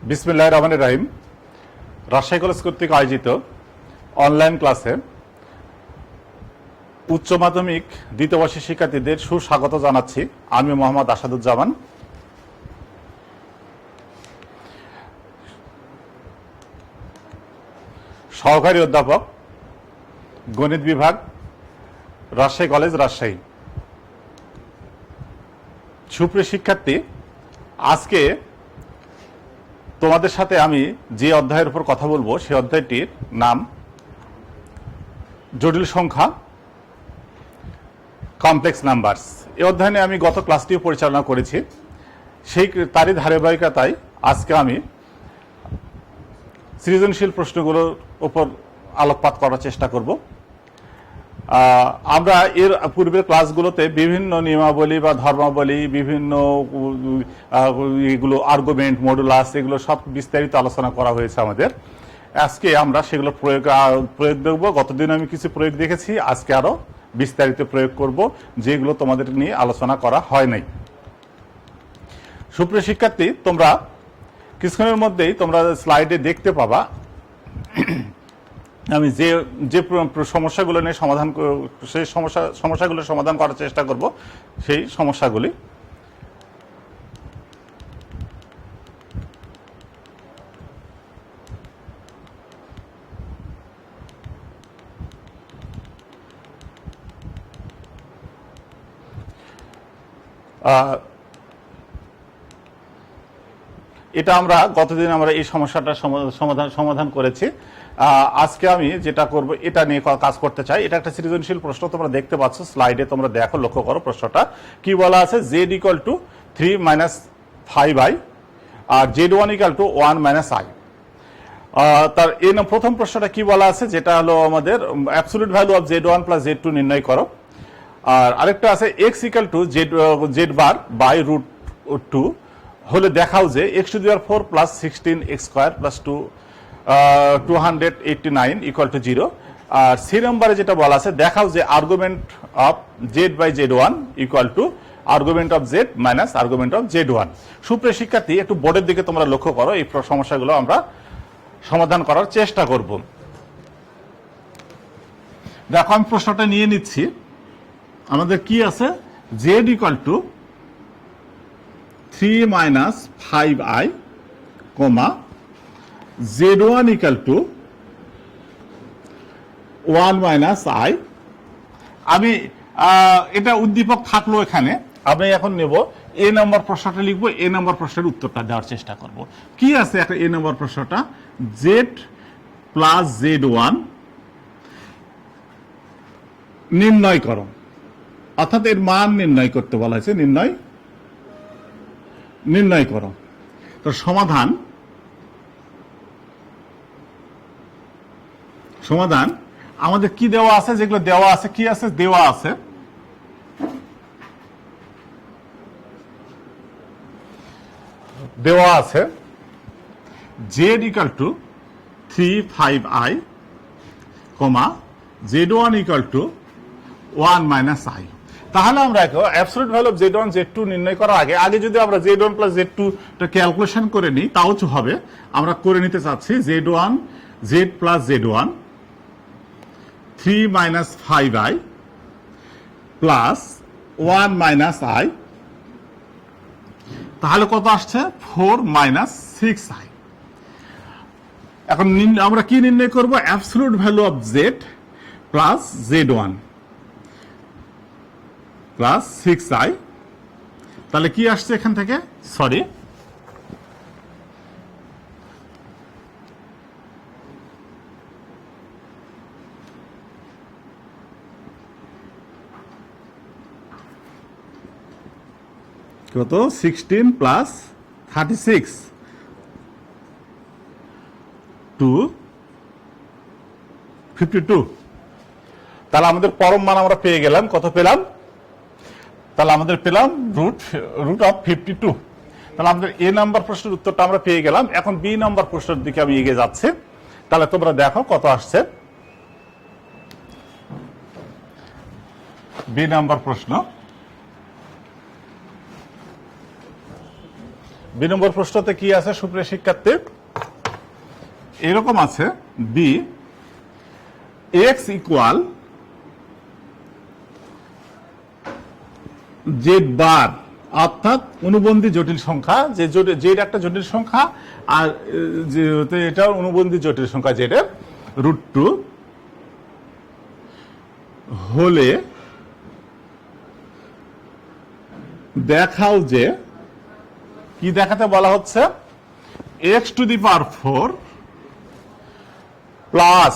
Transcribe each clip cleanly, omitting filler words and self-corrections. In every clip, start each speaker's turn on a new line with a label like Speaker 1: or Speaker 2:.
Speaker 1: বিসমিল্লাহির রহমানির রহিম। রাজশাহী কলেজ কর্তৃক আয়োজিত অনলাইন ক্লাসে উচ্চ মাধ্যমিক দ্বিতীয় বর্ষের শিক্ষার্থীদের সুস্বাগত জানাচ্ছি। আমি মোহাম্মদ আসাদুজ্জামান। সহকারী অধ্যাপক, গণিত বিভাগ, রাজশাহী কলেজ, রাজশাহী। সুপ্রিয় শিক্ষার্থী, আজকে তোমাদের সাথে আমি যে অধ্যায়ের উপর কথা বলবো সেই অধ্যায়টির নাম জটিল সংখ্যা, কমপ্লেক্স নাম্বারস। এই অধ্যায় নিয়ে আমি গত ক্লাসটিও পরিচালনা করেছি। তারই ধারাবাহিকতায় আজকে আমি সৃজনশীল প্রশ্নগুলোর উপর আলোকপাত করার চেষ্টা করব। আমরা এর পূর্বের ক্লাসগুলোতে বিভিন্ন নিয়মাবলী বা ধর্মাবলী, বিভিন্ন এগুলো আর্গুমেন্ট, মডুলাস, এগুলো সব বিস্তারিত আলোচনা করা হয়েছে আমাদের। আজকে আমরা সেগুলো প্রয়োগ দেখব। গতদিন আমি কিছু প্রয়োগ দেখেছি, আজকে আরো বিস্তারিত প্রয়োগ করব, যেগুলো তোমাদের নিয়ে আলোচনা করা হয় নাই। সুপ্রিয় শিক্ষার্থী, তোমরা কিছুক্ষণের মধ্যেই তোমরা স্লাইডে দেখতে পাবা আমি যে যে সমস্যাগুলো নিয়ে সেই সমস্যাগুলো সমাধান করার চেষ্টা করব। সেই সমস্যাগুলি এটা আমরা গতদিন আমরা এই সমস্যাটা সমাধান করেছি। আজকে আমি যেটা করব এটা নিয়ে কাজ করতে চাই। এটা একটা সৃজনশীল প্রশ্ন, তোমরা দেখতে পাচ্ছ স্লাইডে, তোমরা দেখো, লক্ষ্য করো প্রশ্নটা কি বলা আছে। z ইকুয়াল টু 3 - 5i আর z1 ইকুয়াল টু 1 - i। তার প্রথম প্রশ্নটা কি বলা আছে, যেটা হলো আমাদের absolute value of z1 plus z2 নির্ণয় করো। আর আরেকটা আছে x equal to z bar by root 2 হলে দেখাও যে x⁴ plus 16x square plus 289 equal to 0। আর সি নম্বরে যেটা বলা আছে, দেখাও যে argument of z by z1 equal to argument of z minus argument of z1। সুপ্রিয় শিক্ষার্থী, একটু বোর্ডের দিকে তোমরা লক্ষ্য করো। এই সমস্যাগুলো আমরা সমাধান করার চেষ্টা করব। দেখো, আমি প্রশ্নটা নিয়ে নিচ্ছি। আমাদের কি আছে, z equal to 3 - 5i, z1 equal to 1 - i। আমি এটা উদ্দীপক থাকলো এখানে, আমি এখন নেব এ নম্বর প্রশ্নটা লিখবো। এ নম্বর প্রশ্নের উত্তরটা দেওয়ার চেষ্টা করব। কি আছে একটা এ নম্বর প্রশ্নটা, z প্লাস z1 নির্ণয় করো, অর্থাৎ এর মান নির্ণয় করতে বলা হয়েছে। নির্ণয় করো। তো সমাধান আমাদের কি দেওয়া আছে, যেগুলো দেওয়া আছে, কি আছে, দেওয়া আছে z equal to 3 5i, z1 equal to 1 - i। তাহলে আমরা absolute value of z1 z2 নির্ণয় করার আগে যদি আমরা z1 প্লাস z2 ক্যালকুলেশন করে নিই, তাও হবে। আমরা করে নিতে চাচ্ছি z plus z1 3 - 5i plus 1 - i। তাহলে কত আসছে, 4 - 6i। এখন আমরা কি নির্ণয় করব, absolute value of z plus z1 plus 6i। তাহলে কি আসছে এখান থেকে, সরি, কত, 16 প্লাস 36 টু 52। তাহলে আমাদের পরম মান আমরা পেয়ে গেলাম, কত পেলাম, তাহলে আমাদের পেলাম রুট অফ 52। তাহলে আমাদের এ নাম্বার প্রশ্নের উত্তরটা আমরা পেয়ে গেলাম। এখন বি নাম্বার প্রশ্নের দিকে আমি এগিয়ে যাচ্ছি। তাহলে তোমরা দেখো কত আসছে। বি নাম্বার প্রশ্ন, 2 নম্বর প্রশ্নতে কি আছে সুপ্রিয় শিক্ষার্থী? এরকম আছে B x equal Z bar, অর্থাৎ অনুবন্ধী জটিল সংখ্যা, যে জেড একটা জটিল সংখ্যা আর এটা অনুবন্ধী জটিল সংখ্যা জেড এর √2 হলে দেখাও যে, কি দেখাতে বলা হচ্ছে, x⁴ plus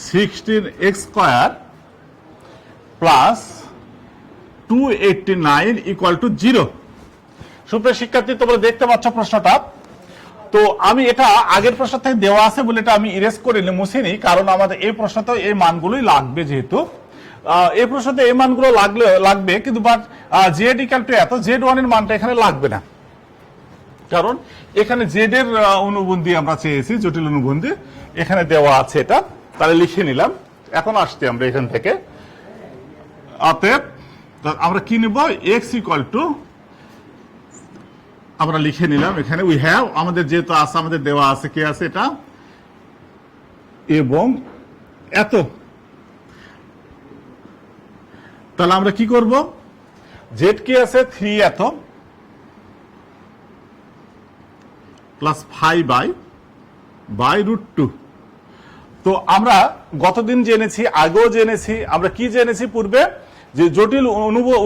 Speaker 1: 16x² plus 289 equal to 0। সুপ্রিয় শিক্ষার্থী, তোমরা দেখতে পাচ্ছ প্রশ্নটা। তো আমি এটা আগের প্রশ্ন থেকে দেওয়া আছে বলে এটা আমি ইরেজ করে মুছিনি, কারণ আমাদের এই প্রশ্নতে এই মানগুলোই লাগবে, যেহেতু এই প্রশ্নতে এই মানগুলো লাগবে, কিন্তু বাট জেড ইকুয়াল টু এত, Z1 এর মানটা এখানে লাগবে না, কারণ এখানে জেড এর অনুবন্ধী আমরা চেয়েছি, জটিল অনুবন্ধী এখানে দেওয়া আছে, এটা তাহলে লিখে নিলাম। এখন আসছি আমরা এখান থেকে, অতএব আমরা কি নিব, x ইকুয়াল টু, আমরা লিখে নিলাম এখানে উই হ্যাভ, আমাদের যেহেতু আছে, আমাদের দেওয়া আছে, কি আছে এটা, এবং এত। তাহলে আমরা কি করব, জেড কি আছে 3 এত প্লাস 5 বাই √2। তো আমরা গতদিন জেনেছি, আগেও জেনেছি, আমরা কি জেনেছি পূর্বে, যে জটিল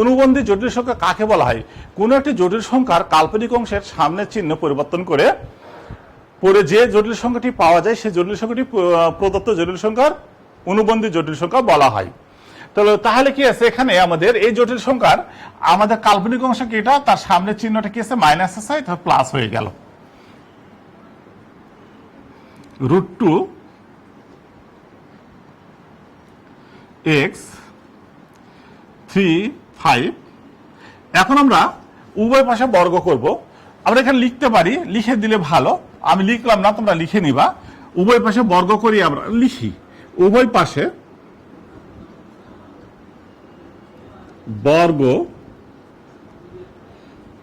Speaker 1: অনুবন্ধী জটিল সংখ্যা কাকে বলা হয়? কোন একটি জটিল সংখ্যার কাল্পনিক অংশের সামনের চিহ্ন পরিবর্তন করে পরে যে জটিল সংখ্যাটি পাওয়া যায়, সেই জটিল সংখ্যাটি প্রদত্ত জটিল সংখ্যার অনুবন্ধী জটিল সংখ্যা বলা হয়। তাহলে কি আছে এখানে, আমাদের এই জটিল সংখ্যার আমাদের কাল্পনিক অংশ কি, এটা তার সামনের চিহ্নটা কি আছে, মাইনাস আছে, প্লাস হয়ে গেল। √2 x 3 5। এখন আমরা উভয় পাশে বর্গ করব। আমরা এখানে লিখতে পারি, লিখে দিলে ভালো, আমি লিখলাম না, তোমরা লিখে নিবা। উভয় পাশে বর্গ করি, আমরা লিখি উভয় পাশে বর্গ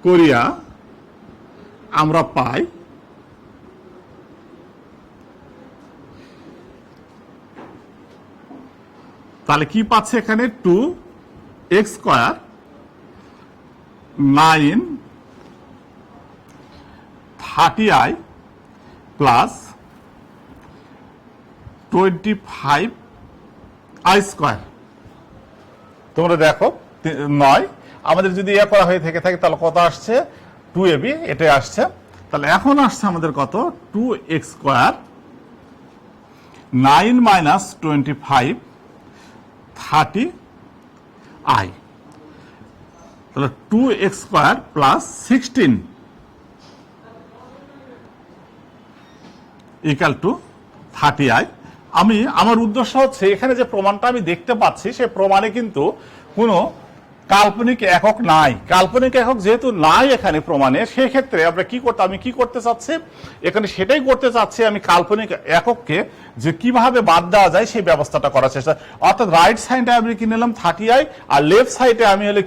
Speaker 1: করিয়া আমরা পাই তাহলে কি পাচ্ছে এখানে, 2x² 9 30i প্লাস 25i²। তোমরা দেখো 9, আমাদের যদি ইয়ে করা হয়ে থেকে থাকে তাহলে কত আসছে, 2ab, এটা আসছে। তাহলে এখন আসছে আমাদের কত, 2x² 9 মাইনাস 25 30i, তাহলে 2x² plus 16 equal to 30i। আমার উদ্দেশ্য হচ্ছে এখানে যে প্রমাণটা আমি দেখতে পাচ্ছি, সে প্রমাণে কিন্তু কোনো কাল্পনিক একক নাই। কাল্পনিক একক যেহেতু নাই এখানে প্রমাণে, সেই ক্ষেত্রে আমরা আমি কি করতে চাচ্ছি এখানে, সেটাই করতে চাচ্ছি আমি, কাল্পনিক একককে যে কিভাবে বাদ দেওয়া যায় সেই ব্যবস্থাটা করার চেষ্টা। অর্থাৎ রাইট সাইডে আমি কি নিলাম 30i, আর লেফট সাইডে আমি হলে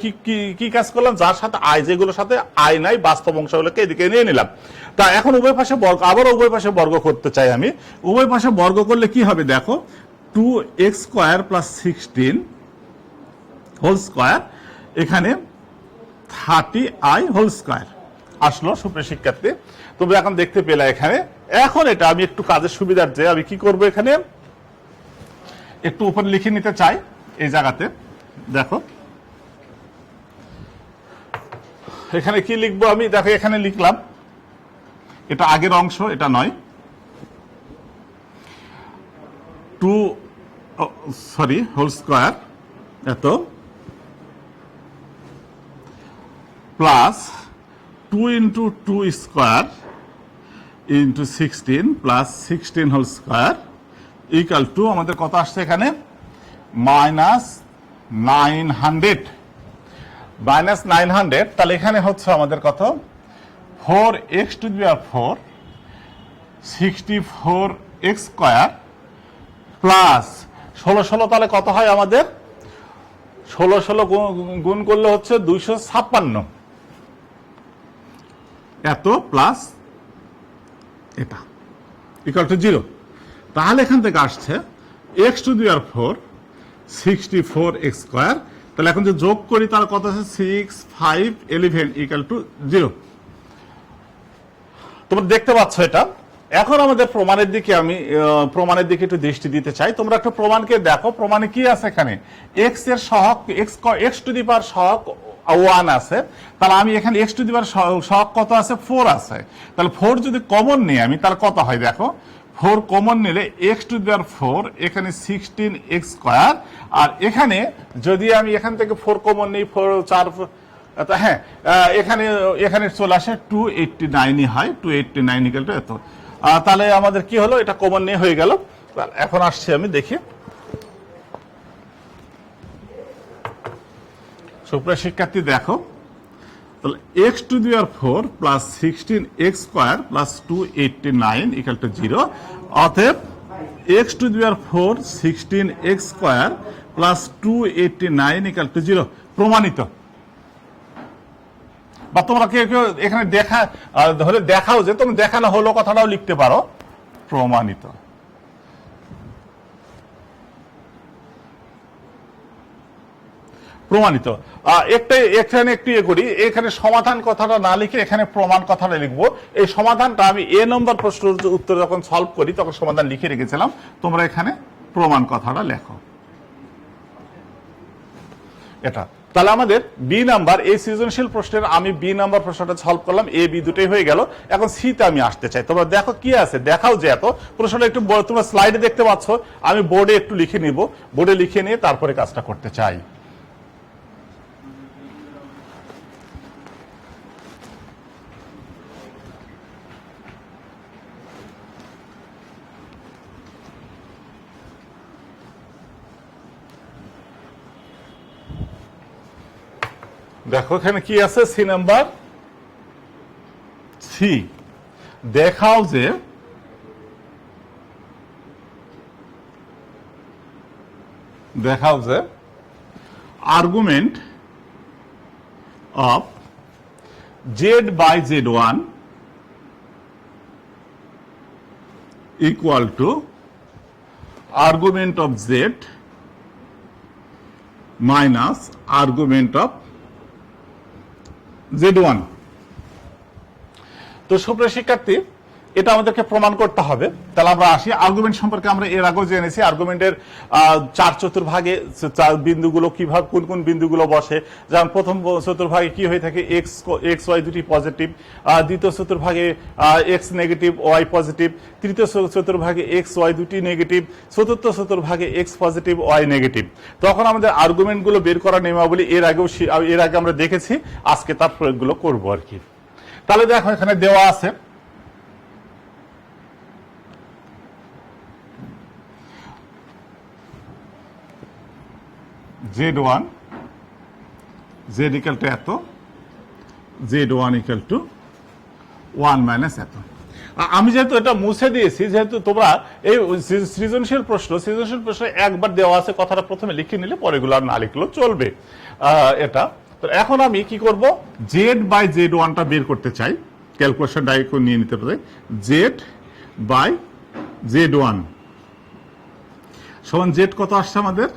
Speaker 1: কি কাজ করলাম, যার সাথে আই, যেগুলোর সাথে আই নাই, বাস্তব অংশগুলোকে এদিকে নিয়ে নিলাম। তা এখন উভয় পাশে বর্গ, আবার উভয় পাশে বর্গ করতে চাই আমি। উভয় পাশে বর্গ করলে কি হবে দেখো, 2x² প্লাস 16 হোল স্কয়ার, এখানে 30i হোল স্কয়ার আসলো। সুপ্রিয় শিক্ষার্থী, তোমরা এখন দেখতে পেলে এখানে। এখন এটা আমি একটু কাজের সুবিধার্থে আমি কি করব, এখানে একটু উপরে লিখে নিতে চাই। এই জায়গাতে দেখো এখানে কি লিখবো আমি, দেখো এখানে লিখলাম, এটা আগের অংশ, এটা নয়, 2 হোল স্কয়ার এত plus 2 into 2 square into 16 plus 16 whole square equal to, আমাদের কত আসছে এখানে, মাইনাস 900। তাহলে এখানে হচ্ছে আমাদের কত, 4x⁴ 64x² প্লাস 16 তাহলে কত হয় আমাদের, 16 গুণ করলে হচ্ছে 256। এত প্লাস এটা ইকুয়াল টু 0। তাহলে এখান থেকে আসছে x two the power 4 64 x square. তাহলে এখন যে যোগ করি তার কত আছে 6 5 11 ইকুয়াল টু 0। তোমরা দেখতে পাচ্ছ এটা। এখন আমাদের প্রমাণের দিকে প্রমাণের দিকে একটু দৃষ্টি দিতে চাই। তোমরা একটু প্রমাণকে দেখো। প্রমাণে কি আছে এখানে এক্স এর সহগ এক্স টু দি পাওয়ার সহগ 1 আছে। তাহলে আমি এখানে এক্স টু দি পাওয়ার সহগ কত আছে 4 আছে। তাহলে 4 যদি কমন নিই আমি তাহলে কত হয় দেখো 4 কমন নিলে এক্স টু দি পাওয়ার 4 এখানে 16 এক্স স্কোয়ার। আর এখানে যদি আমি এখান থেকে 4 কমন নিই 4 4 হ্যাঁ এখানে চলে আসে 289 হয় 289 ইকুয়াল টু এত। তাহলে আমাদের কি হলো এটা কমন নিয়ে হয়ে গেল। এখন আসছে আমি দেখি সুপ্রিয় শিক্ষার্থী দেখো তাহলে x two the power 4 plus 16 x square plus 289 equal to 0। অতএব x two the power 4 16 x square plus 289 equal to 0 প্রমাণিত। বা তোমরা কেউ এখানে হলে দেখাও যে তুমি দেখানো হলো কথাটাও লিখতে পারো প্রমাণিত। প্রমাণিত এখানে একটু করি এখানে সমাধান কথাটা না লিখে এখানে প্রমাণ কথাটা লিখবো। এই সমাধানটা আমি এ নম্বর প্রশ্নের উত্তর যখন সলভ করি তখন সমাধান লিখে রেখেছিলাম। তোমরা এখানে প্রমাণ কথাটা লেখো এটা। তাহলে আমাদের বি নাম্বার এই সৃজনশীল প্রশ্নের আমি বি নাম্বার প্রশ্নটা সলভ করলাম। এ বি দুটোই হয়ে গেল। এখন সি তে আমি আসতে চাই। তোমরা দেখো কি আছে দেখাও যে এত প্রশ্নটা একটু তোমরা স্লাইডে দেখতে পাচ্ছ। আমি বোর্ডে একটু লিখে নিব। বোর্ডে লিখে নিয়ে তারপরে কাজটা করতে চাই। দেখো এখানে কি আছে সি নাম্বার সি দেখাও যে argument of Z by z1 equal to argument of Z minus argument of z1। তো সুপ্রিয় শিক্ষার্থী এটা আমাদেরকে প্রমাণ করতে হবে। তাহলে আমরা আসি আর্গুমেন্ট সম্পর্কে। আমরা এর আগেও জেনেছি আর্গুমেন্টের 4 চতুর্ভাগে বিন্দুগুলো কিভাবে কোন কোন বিন্দুগুলো বসে। যেমন প্রথম চতুর্ভাগে কি হয়ে থাকে এক্স ওয়াই দুটি পজিটিভ, দ্বিতীয় চতুর্ভাগে এক্স নেগেটিভ ওয়াই পজিটিভ, তৃতীয় চতুর্ভাগে এক্স ওয়াই দুটি নেগেটিভ, চতুর্থ চতুর্ভাগে এক্স পজিটিভ ওয়াই নেগেটিভ। তখন আমাদের আর্গুমেন্টগুলো বের করার নিয়মাবলী এর আগে আমরা দেখেছি। আজকে তার প্রয়োগগুলো করবো আর কি। তাহলে দেখো এখানে দেওয়া আছে z1 z ইকুয়াল টু এত, z1 ইকুয়াল টু 1 মাইনাস এত। আমি যেহেতু এটা মুছে দিয়েছি, যেহেতু তোমরা এই সৃজনশীল প্রশ্ন একবার দেওয়া আছে কথাটা প্রথমে লিখে নিলে পরেগুলো আর না লিখলেও চলবে। এটা তো এখন আমি কি করব জেড বাই z1টা বের করতে চাই। ক্যালকুলেশন ডাইরেক্ট নিয়ে নিতে পারে। জেড বাই z1 সমান জেড কত আসছে আমাদের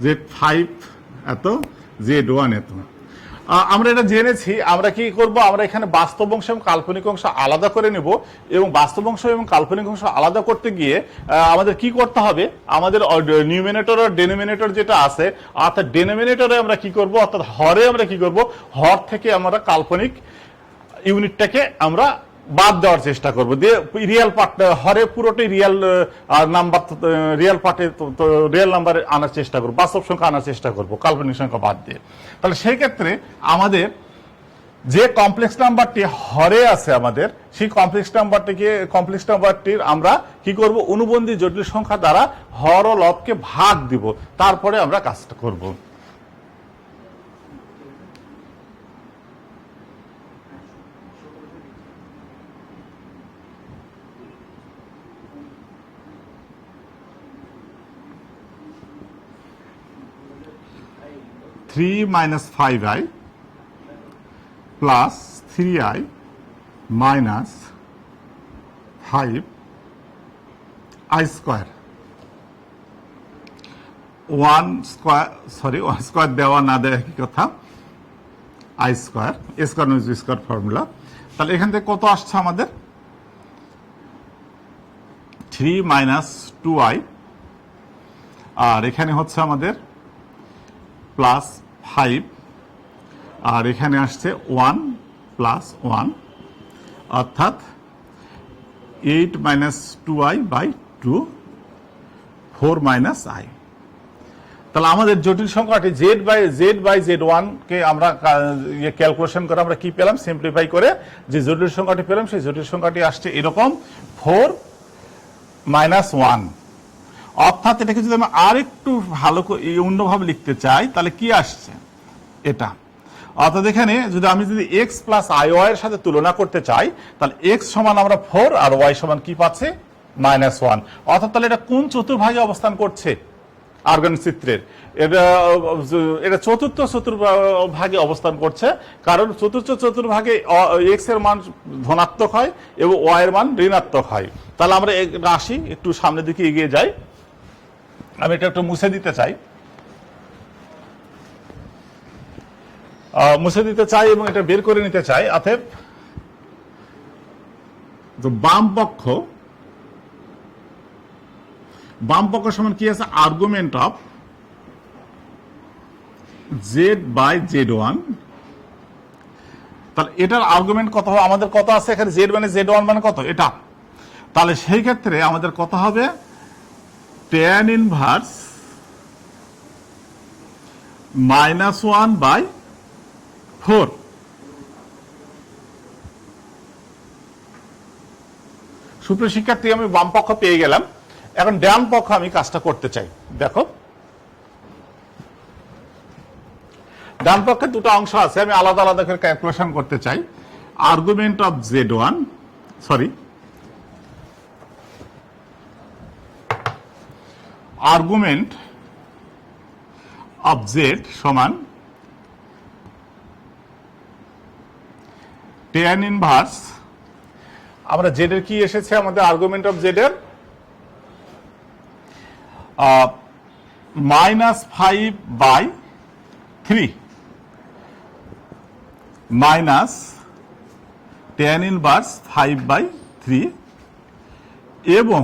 Speaker 1: z5 এত, z1 এত। আমরা এটা জেনেছি। আমরা কি করব আমরা এখানে বাস্তব অংশ এবং কাল্পনিক অংশ আলাদা করে নেব এবং বাস্তব অংশ এবং কাল্পনিক অংশ আলাদা করতে গিয়ে আমাদের কি করতে হবে আমাদের নিউমিনেটর আর ডেনোমিনেটর যেটা আছে অর্থাৎ ডেনোমিনেটরে আমরা কি করব অর্থাৎ হরে আমরা কি করব হর থেকে আমরা কাল্পনিক ইউনিটটাকে আমরা বাদ দেওয়ার চেষ্টা করবো। দিয়ে রিয়েল পার্ট হরে পুরোটাই রিয়েল নাম্বার রিয়েল পার্টে রিয়েল নাম্বার আনার চেষ্টা করবো, বাস্তব সংখ্যা আনার চেষ্টা করবো কাল্পনিক সংখ্যা বাদ দিয়ে। তাহলে সেই ক্ষেত্রে আমাদের যে কমপ্লেক্স নাম্বারটি হরে আছে আমাদের সেই কমপ্লেক্স নাম্বারটির আমরা কি করব অনুবন্ধী জটিল সংখ্যা দ্বারা হর ও লবকে ভাগ দিব, তারপরে আমরা কাজটা করব। (3 - 5i) + 3i minus 5 I square, 1 square দেওয়া না দেওয়া কি কথা, আই স্কোয়ার, এ স্কোয়ার নয় স্কোয়ার ফর্মুলা। তাহলে এখান থেকে কত আসছে আমাদের, 3 মাইনাস 2i, আর এখানে হচ্ছে আমাদের প্লাস 5, আর এখানে আসছে 1 প্লাস 1, অর্থাৎ 8 minus 2i by 2, 4 minus i। তাহলে আমাদের জটিল সংখ্যাটি z/z1 কে আমরা ক্যালকুলেশন করে আমরা কি পেলাম, সিম্পলিফাই করে যে জটিল সংখ্যাটি পেলাম সেই জটিল সংখ্যাটি আসছে এরকম 4 মাইনাস 1। অর্থাৎ এটাকে যদি আমি আর একটু ভালো অন্যভাবে লিখতে চাই তাহলে কি আসছে এটা, অর্থাৎ এখানে যদি এক্স প্লাস আই ওয়াই এর সাথে তুলনা করতে চাই তাহলে এক্স সমান আমরা 4 আর ওয়াই সমান কি পাচ্ছে, -1। অর্থাৎ তাহলে এটা কোন চতুর্ভাগে অবস্থান করছে, আর্গন চিত্রের এটা চতুর্থ চতুর্ভাগে অবস্থান করছে, কারণ চতুর্থ চতুর্ভাগে এক্স এর মান ধনাত্মক হয় এবং ওয়াই এর মান ঋণাত্মক হয়। তাহলে আমরা রাশি একটু সামনের দিকে এগিয়ে যাই, আমি এটা একটু মুছে দিতে চাই, এবং এটা বের করে নিতে চাই। অতএব বাম পক্ষ সমান কি আছে, আর্গুমেন্ট অফ z/z1। তাহলে এটার আর্গুমেন্ট কত হবে, আমাদের কত আছে এখানে, z মানে z1 মানে কত এটা, তাহলে সেই ক্ষেত্রে আমাদের কত হবে, tan ইনভার্স -1/4। সুপ্রিয় শিক্ষার্থী, আমি বাম পক্ষ পেয়ে গেলাম, এখন ডান পক্ষ আমি কাজটা করতে চাই। দেখো ডান পক্ষে দুটো অংশ আছে, আমি আলাদা আলাদা করে ক্যালকুলেশন করতে চাই। Argument of z1 argument of z সমান tan ইনভার্স, আমরা z এর কি এসেছে, আমাদের আর্গুমেন্ট অফ z এর -5/3 মাইনাস tan ইনভার্স 5/3 এবং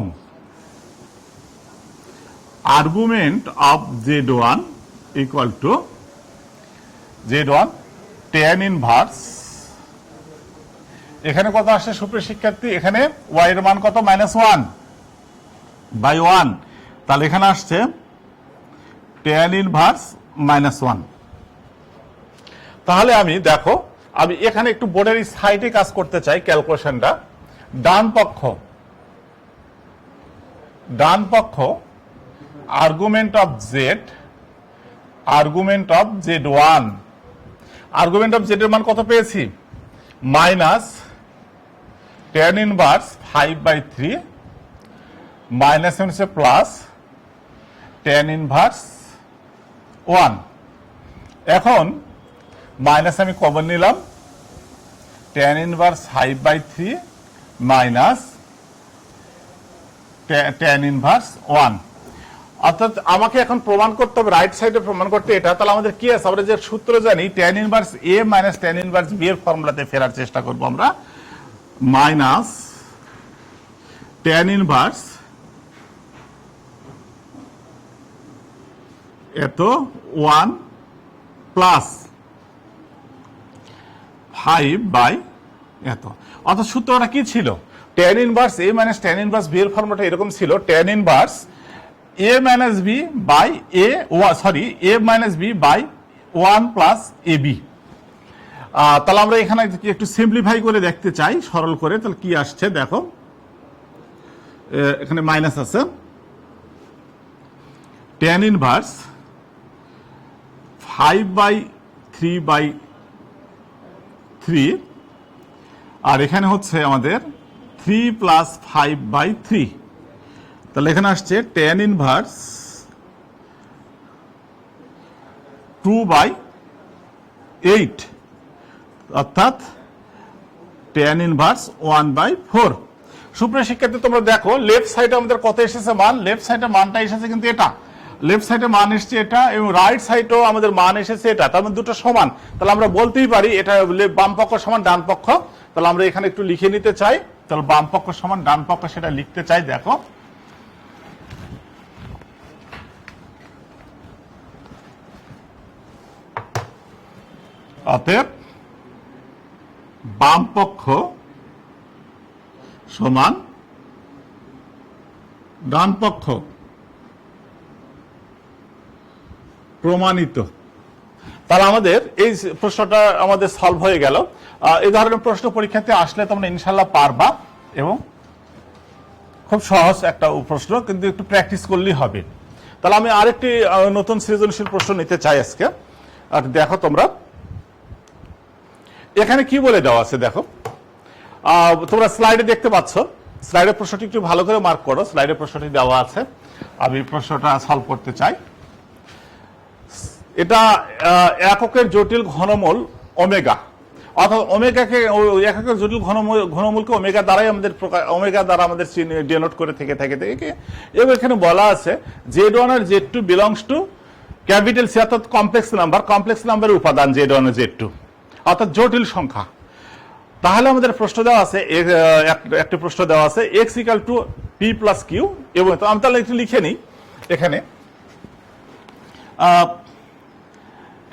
Speaker 1: argument of z1 equal two z1 tan inverse, এখানে কত আসছে সুপ্রিয় শিক্ষার্থী, এখানে y এর মান কত, -1/1, তাহলে এখানে আসছে tan ইনভার্স -1। তাহলে আমি দেখো, আমি এখানে একটু বোর্ডের সাইডে কাজ করতে চাই ক্যালকুলেশনটা। ডান পক্ষ argument of z1, argument of z এর মান কত পেয়েছি, tan ইনভার্স 5/3 মাইনাস হচ্ছে প্লাস tan ইনভার্স 1। এখন মাইনাস আমি কমন নিলাম, tan inverse 5/3 minus tan inverse 1। অর্থাৎ আমাকে এখন প্রমাণ করতে হবে, রাইট সাইডে প্রমাণ করতে এটা। তাহলে আমাদের কি আছে, আমরা যে সূত্র জানি tan inverse a minus tan inverse b এর ফর্মুলাতে ফেরার চেষ্টা করব আমরা, মাইনাস tan ইনভার্স এত 1 প্লাস 5/, অর্থাৎ সূত্রটা কি ছিল, tan inverse a minus tan inverse b এর ফর্মুলাটা এরকম ছিল, tan inverse a minus b by a minus b by 1 plus ab। তাহলে আমরা এখানে একটু সিম্পলিফাই করে দেখতে চাই, সরল করে, তাহলে কি আসছে দেখো, এখানে মাইনাস আছে, tan ইনভার্স 5/3/3, আর এখানে হচ্ছে আমাদের 3 প্লাস 5/3, তাহলে এখানে আসছে tan ইনভার্স 2/8, অর্থাৎ tan ইনভার্স 1/4। সুপ্রিয় শিক্ষার্থী তোমরা দেখো লেফট সাইডে আমাদের কত এসেছে মান, লেফট সাইডে মানটা এসেছে কিন্তু এটা, লেফট সাইডে মান এসেছে এটা, এবং রাইট সাইডেও আমাদের মান এসেছে এটা, তার মানে দুটো সমান। তাহলে আমরা বলতেই পারি এটা বাম পক্ষ সমান ডান পক্ষ। তাহলে আমরা এখানে একটু লিখে নিতে চাই, তাহলে বাম পক্ষ সমান ডান পক্ষ সেটা লিখতে চাই। দেখো অতএব বাম পক্ষ সমান ডান পক্ষ প্রমাণিত। তাহলে আমাদের এই প্রশ্নটা আমাদের সলভ হয়ে গেল। এই ধরনের প্রশ্ন পরীক্ষাতে আসলে তোমরা ইনশাল্লাহ পারবা, এবং খুব সহজ একটা প্রশ্ন, কিন্তু একটু প্র্যাকটিস করলেই হবে। তাহলে আমি আরেকটি নতুন সৃজনশীল প্রশ্ন নিতে চাই আজকে। আর দেখো তোমরা এখানে কি বলে দেওয়া আছে, দেখো তোমরা স্লাইডে দেখতে পাচ্ছ, স্লাইডের প্রশ্নটি একটু ভালো করে মার্ক করো। স্লাইডের প্রশ্নটি দেওয়া আছে, আমি প্রশ্নটা সলভ করতে চাই। এটা এককের জটিল ঘনমূল ওমেগা, অর্থাৎ ওমেগাকে এককের জটিল ঘনমূলকে ওমেগা দ্বারাই আমাদের ওমেগা দ্বারা আমাদের ডিনোট করে থেকে এবং এখানে বলা আছে Z1 আর Z2 belongs to capital C, অর্থাৎ কমপ্লেক্স নাম্বারের উপাদান Z1 আর Z2, অর্থাৎ জটিল সংখ্যা। তাহলে আমাদের প্রশ্ন দেওয়া আছে, একটি প্রশ্ন দেওয়া আছে x equal to p plus Q, এবং আমি তাহলে একটু লিখে নিই এখানে।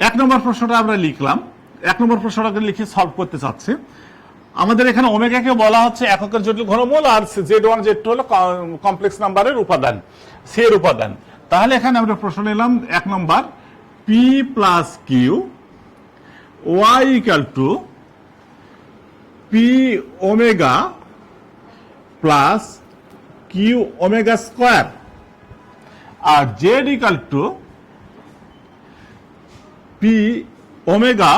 Speaker 1: 1 নম্বর প্রশ্নটা আমরা লিখলাম, 1 নম্বর প্রশ্নটাকে লিখে সলভ করতে চাচ্ছি। আমাদের এখানে ওমেগাকে বলা হচ্ছে এককের জটিল ঘনমূল, আর Z1 Z2 হলো কমপ্লেক্স নাম্বারের উপাদান, সি এর উপাদান। তাহলে এখানে আমরা প্রশ্ন নিলাম 1 নম্বর, p plus Q y equal to p omega plus Q omega square, আর z equal to p omega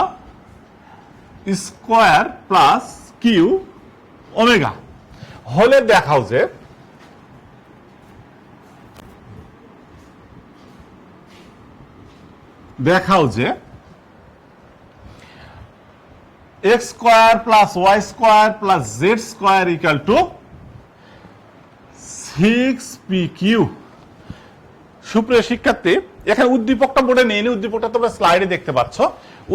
Speaker 1: square plus Q omega. হলে দেখাও যে x square plus Y square plus Z square equal to 6pq। সুপ্রিয় শিক্ষার্থী, এখানে উদ্দীপকটা বোর্ডে নেই, উদ্দীপকটা তোমরা স্লাইডে দেখতে পাচ্ছ।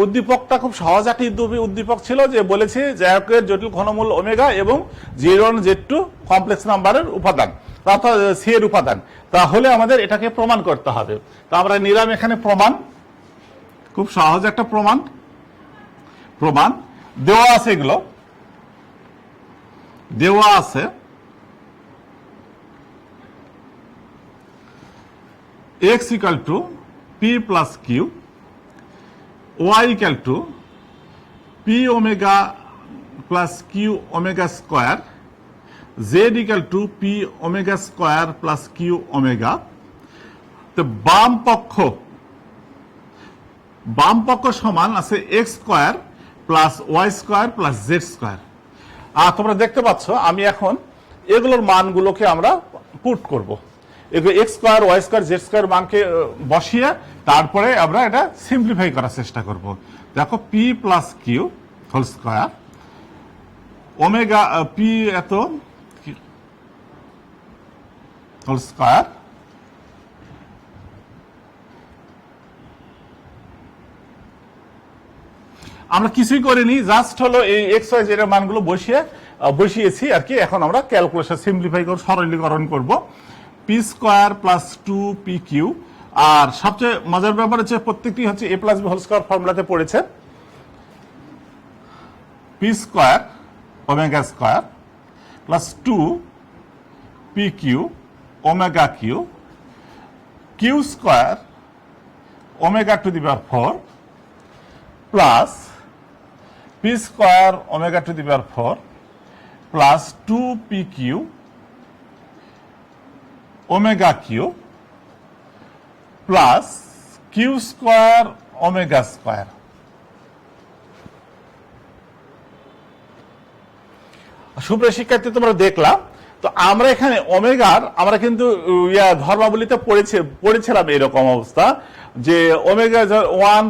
Speaker 1: উদ্দীপকটা খুব সহজ একটি উদ্দীপক ছিল, যে বলেছে যে এককের জটিল ঘনমূল ওমেগা এবং Z1 Z2 কমপ্লেক্স নাম্বারের উপাদান, অর্থাৎ সি এর উপাদান। তাহলে আমাদের এটাকে প্রমাণ করতে হবে। তো আমরা নিলাম এখানে প্রমাণ, খুব সহজ একটা প্রমাণ দেওয়া আছে, এগুলো দেওয়া আছে x equal to p plus q, y equal to p omega plus q omega square, z equal to p omega square plus q omega। তো বাম পক্ষ সমান আছে x square plus Y square plus Z square. আর তোমরা দেখতে পাচ্ছ আমি এখন এগুলোর মানগুলোকে আমরা পুট করব, এগুলো X square Y square Z square মানকে বসিয়ে তারপরে আমরা এটা সিম্পলিফাই করার চেষ্টা করব। দেখো P plus Q whole square omega P এত হোল স্কোয়ার আমরা কিছুই করিনি, জাস্ট হলো এই এক্স ওয়াই জেড এর মানগুলো বসিয়েছি আর কি। এখন আমরা ক্যালকুলেশন সিম্পলিফাই করব, সরলীকরণ করব। পি স্কোয়ার প্লাস 2pq, আর সবচেয়ে মজার ব্যাপার হচ্ছে প্রত্যেকটি হচ্ছে a plus B whole square ফর্মুলাতে পড়েছে। P square omega square plus 2pq omega Q, Q square omega to the power 4 plus P square omega to the power 4 plus 2pq omega Q plus Q square omega square. সুপ্রিয় শিক্ষার্থী তোমরা দেখলাম তো আমরা এখানে ওমেগার আমরা কিন্তু ধর্মাবলীতে পড়েছিলাম এরকম অবস্থা যে ওমেগা 1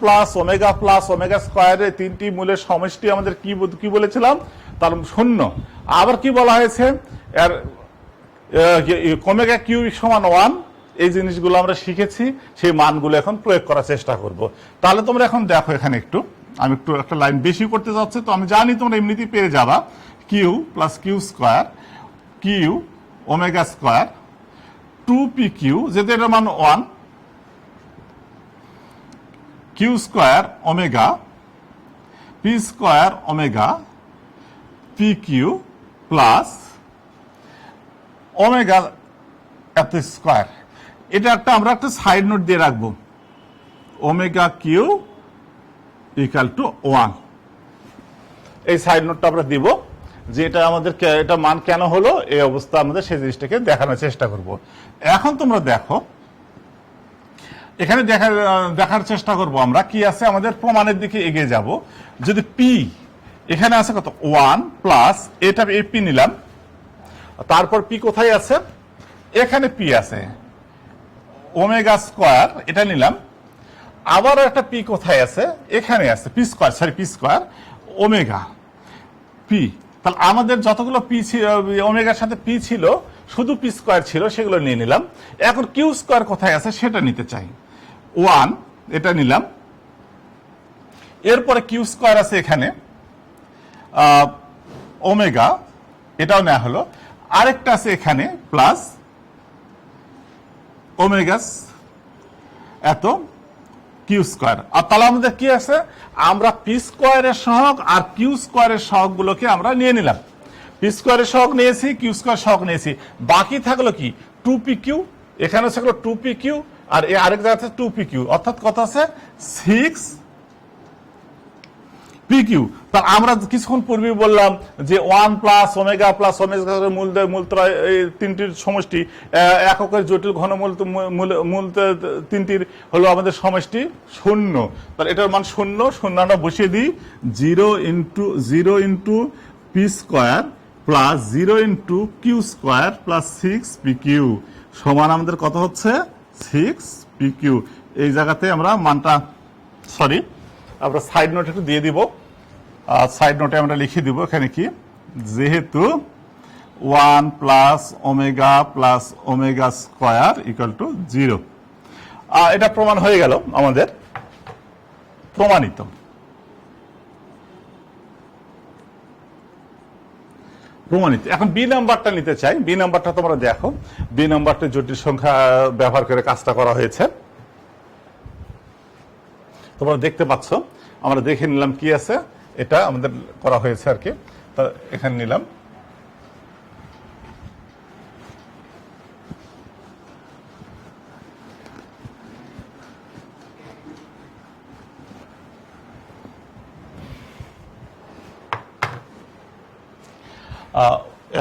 Speaker 1: প্লাস ওমেগা স্কয়ারের তিনটি মূলের সমষ্টি আমাদের কি বলেছিলাম, তার শূন্য। আবার কি বলা হয়েছে, এর ওমেগা কিউবিক সমান 1। এই জিনিসগুলো আমরা শিখেছি, সেই মানগুলো এখন প্রয়োগ করার চেষ্টা করব। তাহলে তোমরা এখন দেখো, এখানে আমি একটু একটা লাইন বেশি করতে যাচ্ছি, তো আমি জানি তোমরা এমনিতেই পেয়ে যাবা। Q plus Q square Q omega square 2p Q, যেহেতু এটার মান 1, Q square omega P square omega P Q plus omega এত স্কোয়ার। এটা আমরা একটা সাইড নোট দিয়ে রাখবো, ওমেগা কিউ ইকুয়াল টু 1। এই সাইড নোটটা আমরা দিব যে এটা আমাদের এটা মান কেন হলো, এই অবস্থা আমাদের সেই জিনিসটাকে দেখানোর চেষ্টা করব। এখন তোমরা দেখো, এখানে দেখার চেষ্টা করব আমরা কি আছে, আমাদের প্রমাণের দিকে এগিয়ে যাব। যদি পি এখানে আছে কত 1 প্লাস এটা পি নিলাম, তারপর পি কোথায় আছে, এখানে পি আছে ওমেগা স্কোয়ার, এটা নিলাম। আবার একটা পি কোথায় আছে, এখানে আছে পি স্কোয়ার ওমেগা পি। তাহলে আমাদের যতগুলো পি ছিল, ওমেগার সাথে পি ছিল, শুধু পি স্কোয়ার ছিল, সেগুলো নিয়ে নিলাম। এখন কিউ স্কোয়ার কোথায় আছে সেটা নিতে চাই, 1 এটা নিলাম। এরপরে কিউ স্কোয়ার আছে এখানে ওমেগা, এটাও নেওয়া হলো। আরেকটা আছে এখানে প্লাস ওমেগা এত কিউ স্কোয়ার। আর তাহলে আমাদের কি আছে, আমরা পি স্কোয়ারের সহগ আর কিউ স্কোয়ারের সহগ গুলোকে আমরা নিয়ে নিলাম। পি স্কোয়ারের সহগ নিয়েছি, কিউ স্কোয়ার সহগ নিয়েছি, বাকি থাকলো কি 2p কিউ। এখানে থাকলো 2p কিউ, আর আরেক জায়গাতে 2p কিউ, অর্থাৎ কত আছে 6p কিউ। তা আমরা কিছুক্ষণ পূর্বে বললাম যে 1 প্লাস ওমেগা মূলত্রয়, এই তিনটির সমষ্টি, এককের জটিল ঘনমূল তিনটির হলো আমাদের সমষ্টি 0। তাহলে এটার মান 0 আমরা বসিয়ে দিই, 0 into P square plus 0 into Q square plus 6p Q সমান আমাদের কত হচ্ছে 6p কিউ। এই জায়গাতে আমরা মানটা আমরা সাইড নোট একটু দিয়ে দিব। সাইড নোটে আমরা লিখে দিব এখানে কি, যেহেতু 1 plus omega square equal to 0। এটা প্রমাণ হয়ে গেল, আমাদের প্রমাণিত। এখন বি নাম্বারটা নিতে চাই। বি নাম্বারটা তোমরা দেখো, বি নাম্বারটা জটিল সংখ্যা ব্যবহার করে কাজটা করা হয়েছে, তোমরা দেখতে পাচ্ছ। আমরা দেখে নিলাম কি আছে, এটা আমাদের করা হয়েছে আর কি। তা এখানে নিলাম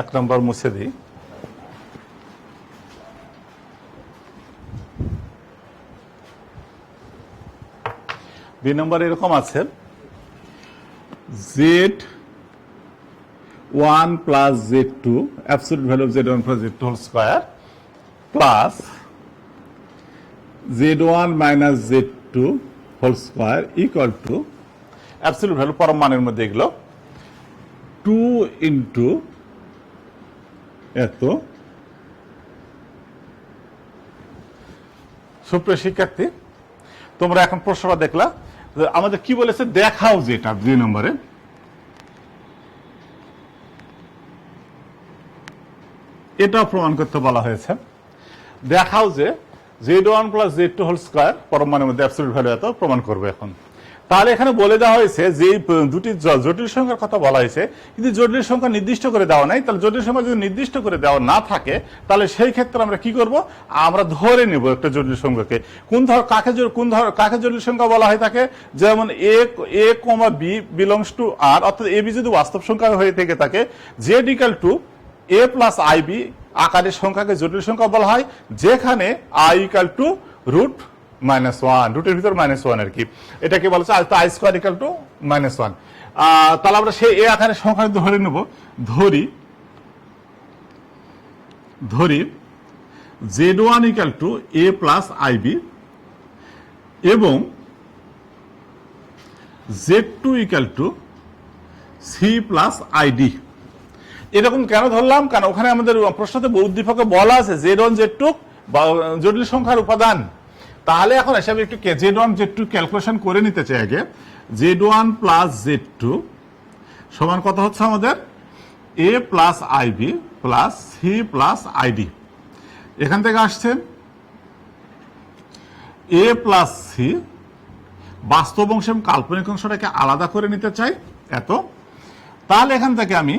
Speaker 1: এক নম্বর মুছে দিই। বি নম্বর এরকম আছে, z1 plus z2 absolute value of z1 plus z2 whole square plus z1 minus z2 whole square equal to absolute value পরম মানের মধ্যে এগুলো 2 ইন্টু এত। সুপ্রিয় শিক্ষার্থী, তোমরা এখন প্রশ্নটা দেখলা, আমাদের কি বলেছে দেখাও, যেটা 2 নম্বরে এটাও প্রমাণ করতে বলা হয়েছে। দেখাও যে z1 plus z2 whole square পরম মানের মধ্যে অ্যাবসলিউট ভ্যালু এত প্রমাণ করবে এখন। তাহলে এখানে বলে দেওয়া হয়েছে যে দুটি জটিল সংখ্যার কথা বলা হয়েছে, কিন্তু জটিল সংখ্যা নির্দিষ্ট করে দেওয়া নাই। তাহলে জটিল সংখ্যা যদি নির্দিষ্ট করে দেওয়া না থাকে, তাহলে সেই ক্ষেত্রে আমরা কি করব, আমরা ধরে নেব একটা জটিল সংখ্যাকে। কাকে জটিল সংখ্যা বলা হয় থাকে, যেমন a, b belongs to r, অর্থাৎ a b যদি বাস্তব সংখ্যা হয়ে থেকে থাকে, z equal to a plus ib আকারের সংখ্যাকে জটিল সংখ্যা বলা হয়, যেখানে i ইকুয়াল টু রুট -1, রুটের ভিতর -1 আর কি। এটাকে বলা হচ্ছে আই স্কোয়ার ইকুয়াল টু -1। তাহলে আমরা সেই এ আকারের সংখ্যা ধরে নেব, ধরি ধরি Z1 equal to A plus IB এবং Z2 equal to C plus ID। এরকম কেন ধরলাম? কারণ ওখানে আমাদের প্রশ্নতে উদ্দীপকে বলা আছে Z1 Z2 জটিল সংখ্যার উপাদান। তাহলে এখন হিসাবে একটু Z1 Z2 ক্যালকুলেশন করে নিতে চাই আগে। Z1 প্লাস Z2 সমান কত হচ্ছে আমাদের? A plus IB plus C plus ID। এখান থেকে আসছে A প্লাস C, বাস্তব অংশ এবং কাল্পনিক অংশটাকে আলাদা করে নিতে চাই এত। তাহলে এখান থেকে আমি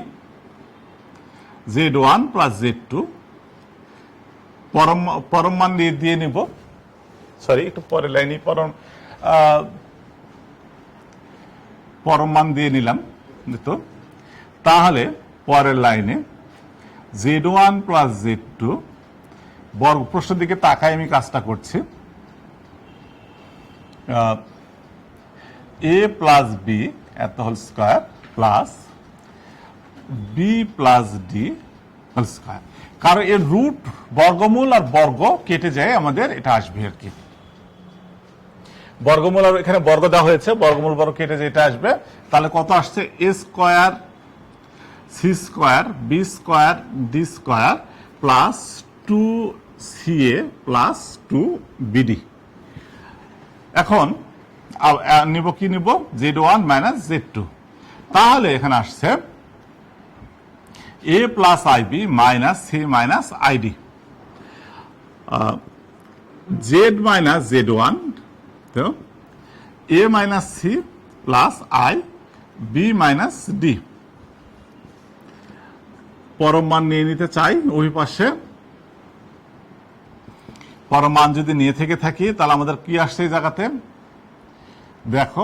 Speaker 1: Z1 প্লাস Z2 পরম মান দিয়ে নিব, সরি একটু পরে লাইনে পরম মান দিয়ে নিলাম। তো তাহলে পরের লাইনে Z1 প্লাস Z2 বর্গ, প্রশ্নের দিকে তাকাই আমি কাজটা করছি, A প্লাস B এত whole square plus B plus D whole square. কারণ এর রুট বর্গমূল আর বর্গ কেটে যায়, আমাদের এটা আসবে আর কি। বর্গমূল আর এখানে বর্গ দেওয়া হয়েছে, বর্গমূল বর্গ কেটে যেটা আসবে, তাহলে কত আসছে? A square C square B square D square plus 2CA plus 2BD। এখন নিব কি নিব? Z1 minus Z2। তাহলে এখানে আসছে A plus IB minus C minus ID। Z minus Z1 তো A minus C plus I B minus D। পরম মান নিয়ে নিতে চাই ওই পাশে। পরম মান যদি নিয়ে থেকে থাকি তাহলে আমাদের কি আসছে এই জায়গাতে? দেখো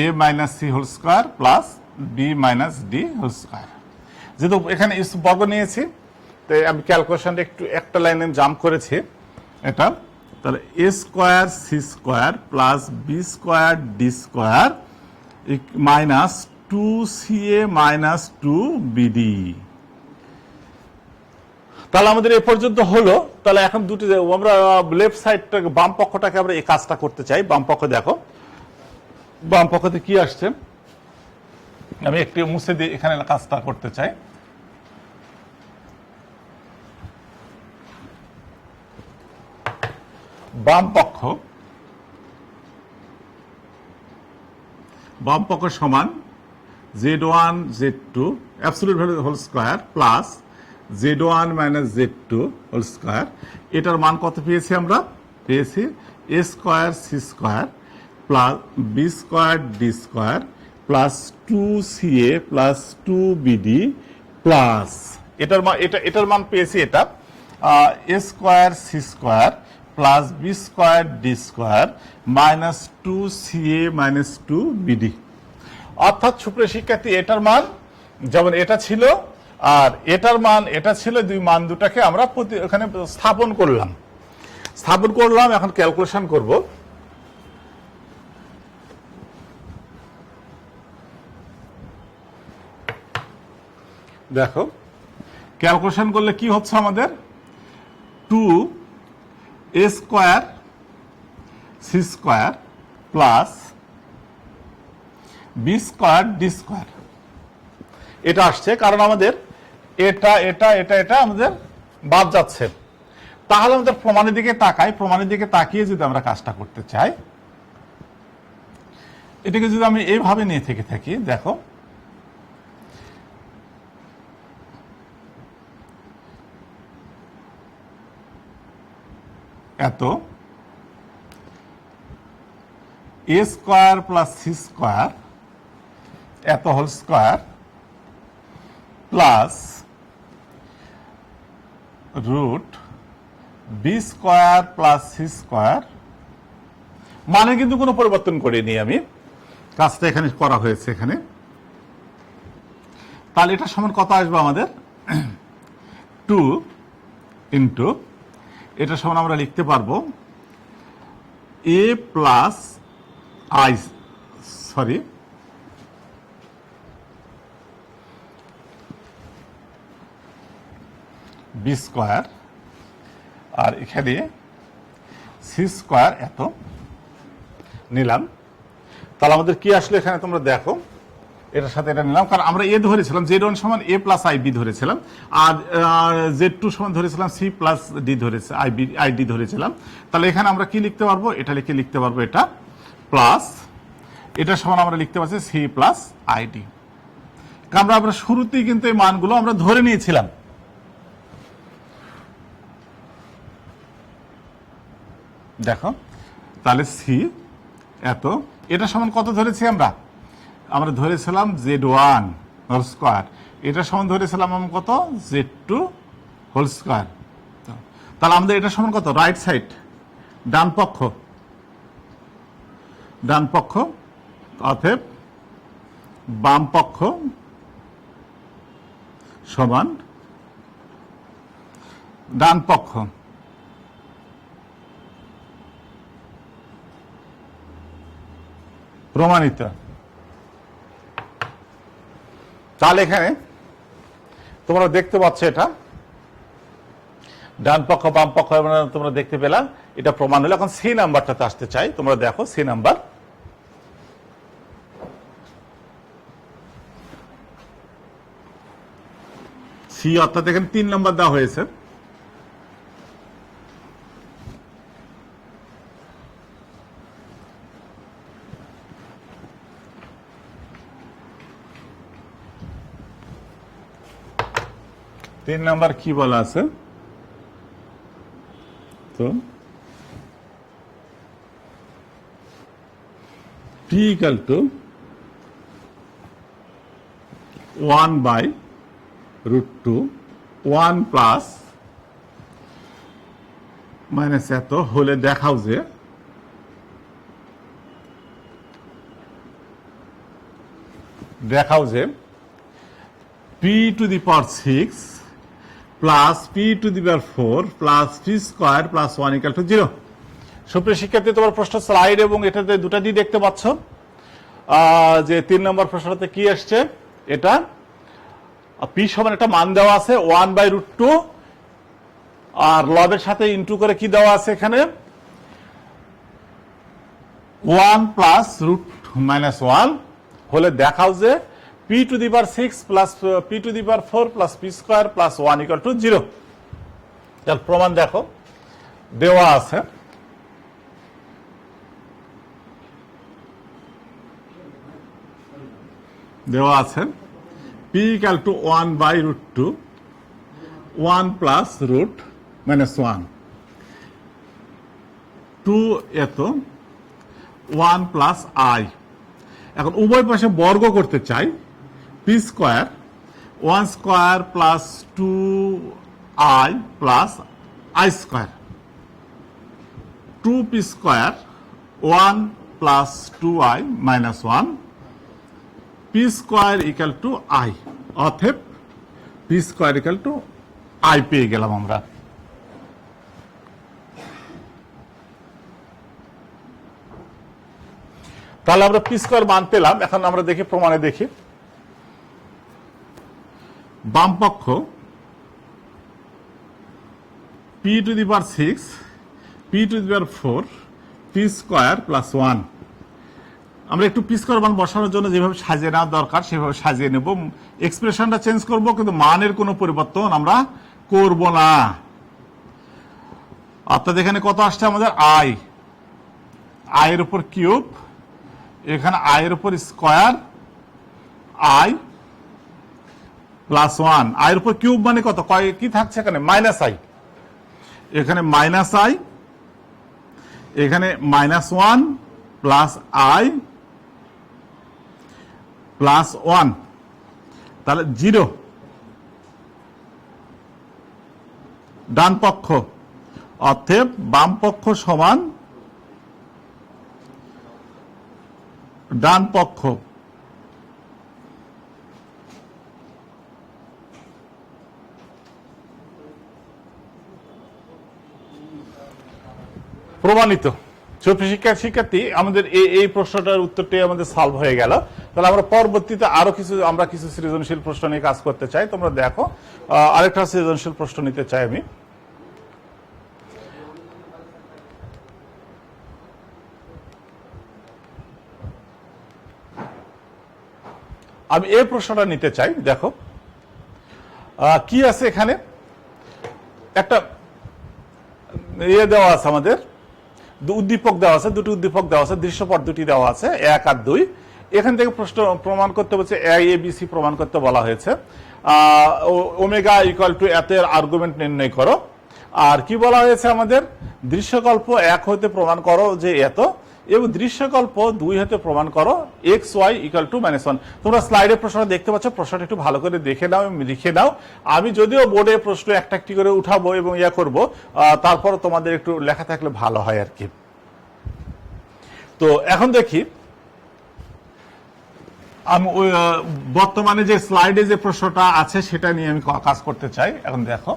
Speaker 1: A minus C whole square plus B minus D whole square. যেহেতু এখানে বর্গ নিয়েছি তাই আমি ক্যালকুলেশনটা একটু একটা লাইনে জাম্প করেছি এটা। তাহলে A square C square plus B square D square minus 2CA minus 2BD। তাহলে আমাদের এ পর্যন্ত হলো। তাহলে এখন দুটি আমরা লেফট সাইডটাকে, বাম পক্ষটাকে আমরা এই কাজটা করতে চাই। বাম পক্ষ দেখো, বাম পক্ষতে কি আসছে, আমি একটু মুছে দিয়ে এখানে কাজটা করতে চাই। বাম পক্ষ সমান Z1 Z2 absolute value whole square plus Z1 minus Z2 whole square. এটার মান কত পেয়েছি আমরা? পেয়েছি A square C square plus B square D square plus 2CA plus 2BD plus এটার মান পেয়েছি এটা A square C square plus B square D square minus 2CA minus 2BD। অর্থাৎ সুপ্রিয় শিক্ষার্থী, এটার মান যেমন এটা ছিল আর এটার মান এটা ছিল, দুই মান দুটাকে আমরা এখানে স্থাপন করলাম। এখন ক্যালকুলেশন করব। দেখো ক্যালকুলেশন করলে কি হচ্ছে আমাদের? 2A square C square plus B square D square এটা আসছে, কারণ আমাদের এটা আমাদের বাদ যাচ্ছে। তাহলে আমাদের প্রমাণের দিকে তাকাই। প্রমাণের দিকে তাকিয়ে যদি আমরা কাজটা করতে চাই, এটাকে যদি আমি এইভাবে নিয়ে থেকে থাকি, দেখো এত A square plus C square এত whole square plus root B square plus C square. মানে কিন্তু কোনো পরিবর্তন করিনি আমি, কাজটা এখানে করা হয়েছে এখানে। তাহলে এটা সমান কত আসবে আমাদের? 2 ইন্টু এটা সমান আমরা লিখতে পারবো A plus I, sorry B square আর এখানে সি স্কোয়ার এত নিলাম। তাহলে আমাদের কি আসলে এখানে তোমরা দেখো, এটার সাথে এটা নিলাম, কারণ আমরা এ ধরেছিলাম Z1 সমান A প্লাস IB ধরেছিলাম, আর Z2 সমান ধরেছিলাম C প্লাস D ধরেছে ID ধরেছিলাম। তাহলে এখানে আমরা কি লিখতে পারবো, এটা লিখতে পারবো এটা প্লাস এটা সমান আমরা লিখতে পারছি C প্লাস ID। কারণ আমরা শুরুতেই কিন্তু এই মানগুলো আমরা ধরে নিয়েছিলাম। দেখো তাহলে C এত, এটা সমান কত ধরেছি আমরা ধরেছিলাম Z1 হোল স্কোয়ার, এটা সমান ধরেছিলাম আমরা কত Z2 হোল স্কোয়ার। তাহলে আমাদের এটা সমান কত, রাইট সাইড ডান পক্ষ অতএব বাম পক্ষ সমান ডান পক্ষ। প্রমাণিত। তাহলে এখানে তোমরা দেখতে পাচ্ছ এটা ডান পক্ষ বাম পক্ষ তোমরা দেখতে পেলাম, এটা প্রমাণ হলো। এখন সি নাম্বারটাতে আসতে চাই, তোমরা দেখো সি নাম্বার। সি অর্থাৎ এখানে 3 নাম্বার দেওয়া হয়েছে। তিন নাম্বার কি বলা আছে, তো P equal to 1/√2 1 plus minus এত হলে দেখাও যে P to the power 6 plus P to the power 4 plus P square plus 1 equal to 0। সুপ্রিয় শিক্ষার্থী, তোমার প্রশ্ন স্লাইড এবং এটাতে দুটা দিয়ে দেখতে পাচ্ছ যে 3 নম্বর প্রশ্নটাতে কি আসছে, এটা P সমান একটা মান দেওয়া আছে 1/√2 আর লবের সাথে ইনটু করে কি দেওয়া আছে এখানে 1 প্লাস রুট মাইনাস 1 হলে দেখাও যে P to the power 6 plus P to the power 4 plus P square plus 1 equal to 0। তার প্রমাণ দেখো দেওয়া আছে। P equal to 1/√2 1 plus root minus 1 2 এত 1 প্লাস I। এখন উভয় পাশে বর্গ করতে চাই, P square 1 square plus 2I plus I square 2P square 1 plus 2I minus 1 P square equal two I। অতএব P square equal two I পেয়ে গেলাম আমরা। তাহলে আমরা P স্কোয়ার মান পেলাম। এখন আমরা দেখি প্রমাণে দেখি, বাম পক্ষ P to the power 6 P to the power 4 P square plus 1। আমরা একটু P স্কোয়ার মান বসানোর জন্য যেভাবে সাজিয়ে নেওয়া দরকার সেভাবে সাজিয়ে নেব, এক্সপ্রেশনটা চেঞ্জ করব কিন্তু মানের কোনো পরিবর্তন আমরা করব না। অর্থাৎ এখানে কত আসছে আমাদের I এর উপর কিউব, এখানে I এর উপর স্কোয়ার I প্লাস 1 I এর উপর কিউব মানে কত, কি থাকছে এখানে মাইনাস I, এখানে মাইনাস I, এখানে মাইনাস 1 প্লাস I প্লাস 1 তাহলে 0। ডান পক্ষ অতএব বাম পক্ষ সমান ডান পক্ষ। প্রমাণিত। শিক্ষার্থী আমাদের এই প্রশ্নটার উত্তরটি আমাদের সলভ হয়ে গেল। তাহলে আমরা পরবর্তীতে আরো কিছু সৃজনশীল প্রশ্ন নিয়ে কাজ করতে চাই। তোমরা দেখো আরেকটা সৃজনশীল প্রশ্ন নিতে চাই আমি এই প্রশ্নটা নিতে চাই। দেখো কি আছে এখানে, একটা ইয়ে দেওয়া আছে আমাদের, উদ্দীপক দেওয়া আছে, দুটি উদ্দীপক দেওয়া আছে, দৃশ্যপট দুটি দেওয়া আছে 1 আর 2। এখান থেকে প্রশ্ন প্রমাণ করতে বলছে ABC প্রমাণ করতে বলা হয়েছে। ওমেগা ইকুয়াল টু এতের আর্গুমেন্ট নির্ণয় করো। আর কি বলা হয়েছে আমাদের, দৃশ্যকল্প 1 হতে প্রমাণ করো যে এত, এবং দৃশ্যকল্প 2 হতে প্রমাণ করো XY ইকুয়াল টু -1। তোমরা স্লাইডে প্রশ্নটা দেখতে পাচ্ছ, প্রশ্নটা একটু ভালো করে দেখে নাও, লিখে নাও। আমি যদিও বোর্ডে প্রশ্ন একটা একটি করে উঠাবো এবং করব, তারপর তোমাদের একটু লেখা থাকলে ভালো হয় আর কি। তো এখন দেখি আমি বর্তমানে যে স্লাইডে যে প্রশ্নটা আছে সেটা নিয়ে আমি কাজ করতে চাই। এখন দেখো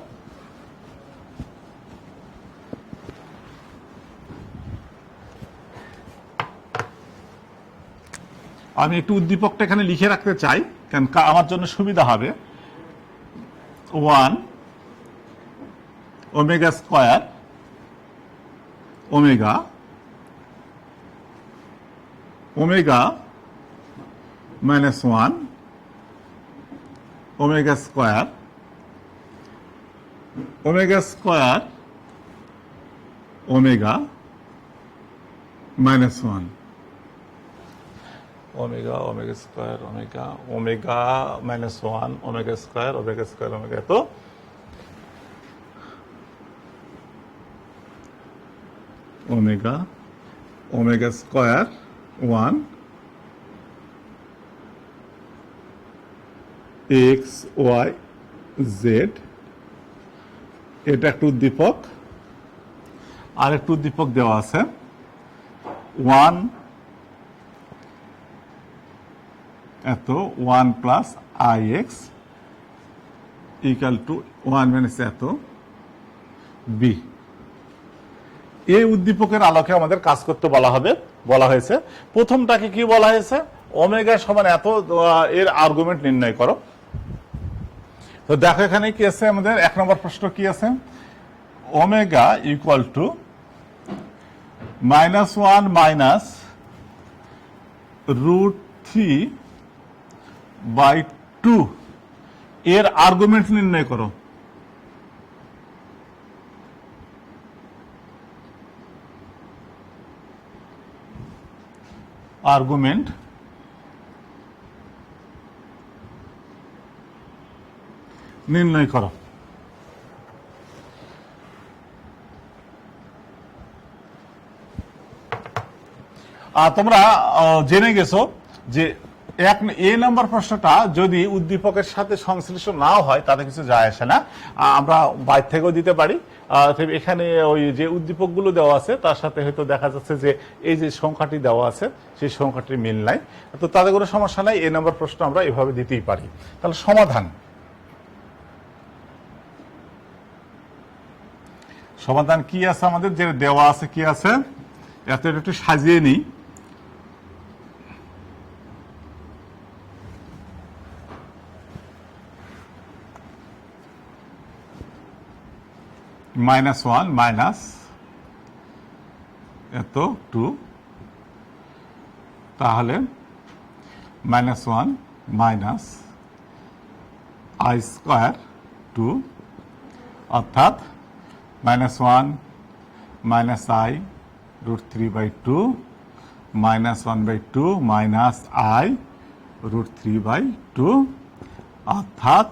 Speaker 1: আমি একটু উদ্দীপকটা এখানে লিখে রাখতে চাই, কারণ আমার জন্য সুবিধা হবে। 1 omega square omega omega -1 omega square omega -1 omega square omega -1 omega square omega. তো ওমেগা স্কয়ার 1 XY Z, এটা একটা উদ্দীপক। আর একটা উদ্দীপক দেওয়া আছে 1 এত 1 plus IX equal to 1 minus এত B। এই উদ্দীপকের আলোকে আমাদের কাজ করতে বলা হয়েছে। প্রথমটাকে কি বলা হয়েছে, ওমেগা সমান এত, এর আর্গুমেন্ট নির্ণয় করো। তো দেখো এখানে কি আছে আমাদের 1 নম্বর প্রশ্ন কি আছে, ওমেগা ইকুয়াল টু -1 মাইনাস √3/2 এর আর্গুমেন্ট নির্ণয় করো। আর্গুমেন্ট নির্ণয় করো। তোমরা জেনে গেছো যে এ নাম্বার প্রশ্নটা যদি উদ্দীপকের সাথে সংশ্লিষ্ট নাও হয় তাতে কিছু যায় আসে না, আমরা বাইরে থেকেও দিতে পারি। এখানে ওই যে উদ্দীপকগুলো দেওয়া আছে তার সাথে হয়তো দেখা যাচ্ছে যে এই যে সংখ্যাটি দেওয়া আছে সেই সংখ্যাটির মিল নাই, তো তাতে কোনো সমস্যা নাই, এ নাম্বার প্রশ্ন আমরা এভাবে দিতেই পারি। তাহলে সমাধান কি আছে আমাদের, যে দেওয়া আছে কি আছে, এত একটু সাজিয়ে নিই। -1 মাইনাস এত 2, তাহলে -1 মাইনাস I স্কয়ার 2, অর্থাৎ -1 মাইনাস I √3/2 -1/2 মাইনাস I √3/2, অর্থাৎ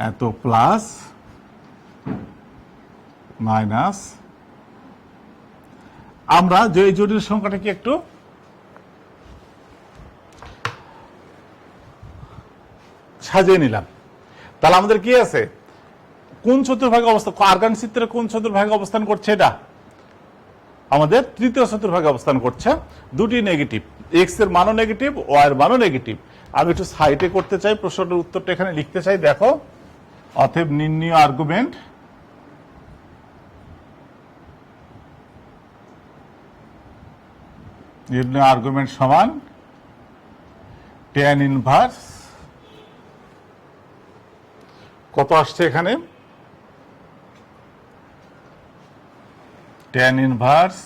Speaker 1: এত প্লাস মাইনাস। আমরা যে জটিল সংখ্যাটাকে একটু সাজিয়ে নিলাম। তাহলে আমাদের কি আছে, কোন চতুর্ভাগে অবস্থান, আরগান চিত্রের কোন চতুর্ভাগে অবস্থান করছে, এটা আমাদের তৃতীয় চতুর্ভাগে অবস্থান করছে। দুটি নেগেটিভ, এক্স এর মানও নেগেটিভ, ওয়াই এর মানও নেগেটিভ। আমি একটু সাইডে করতে চাই, প্রশ্নটার উত্তরটা এখানে লিখতে চাই। দেখো, অতএব নির্ণীয় আর্গুমেন্ট সমান tan ইনভার্স কত আসছে এখানে, tan inverse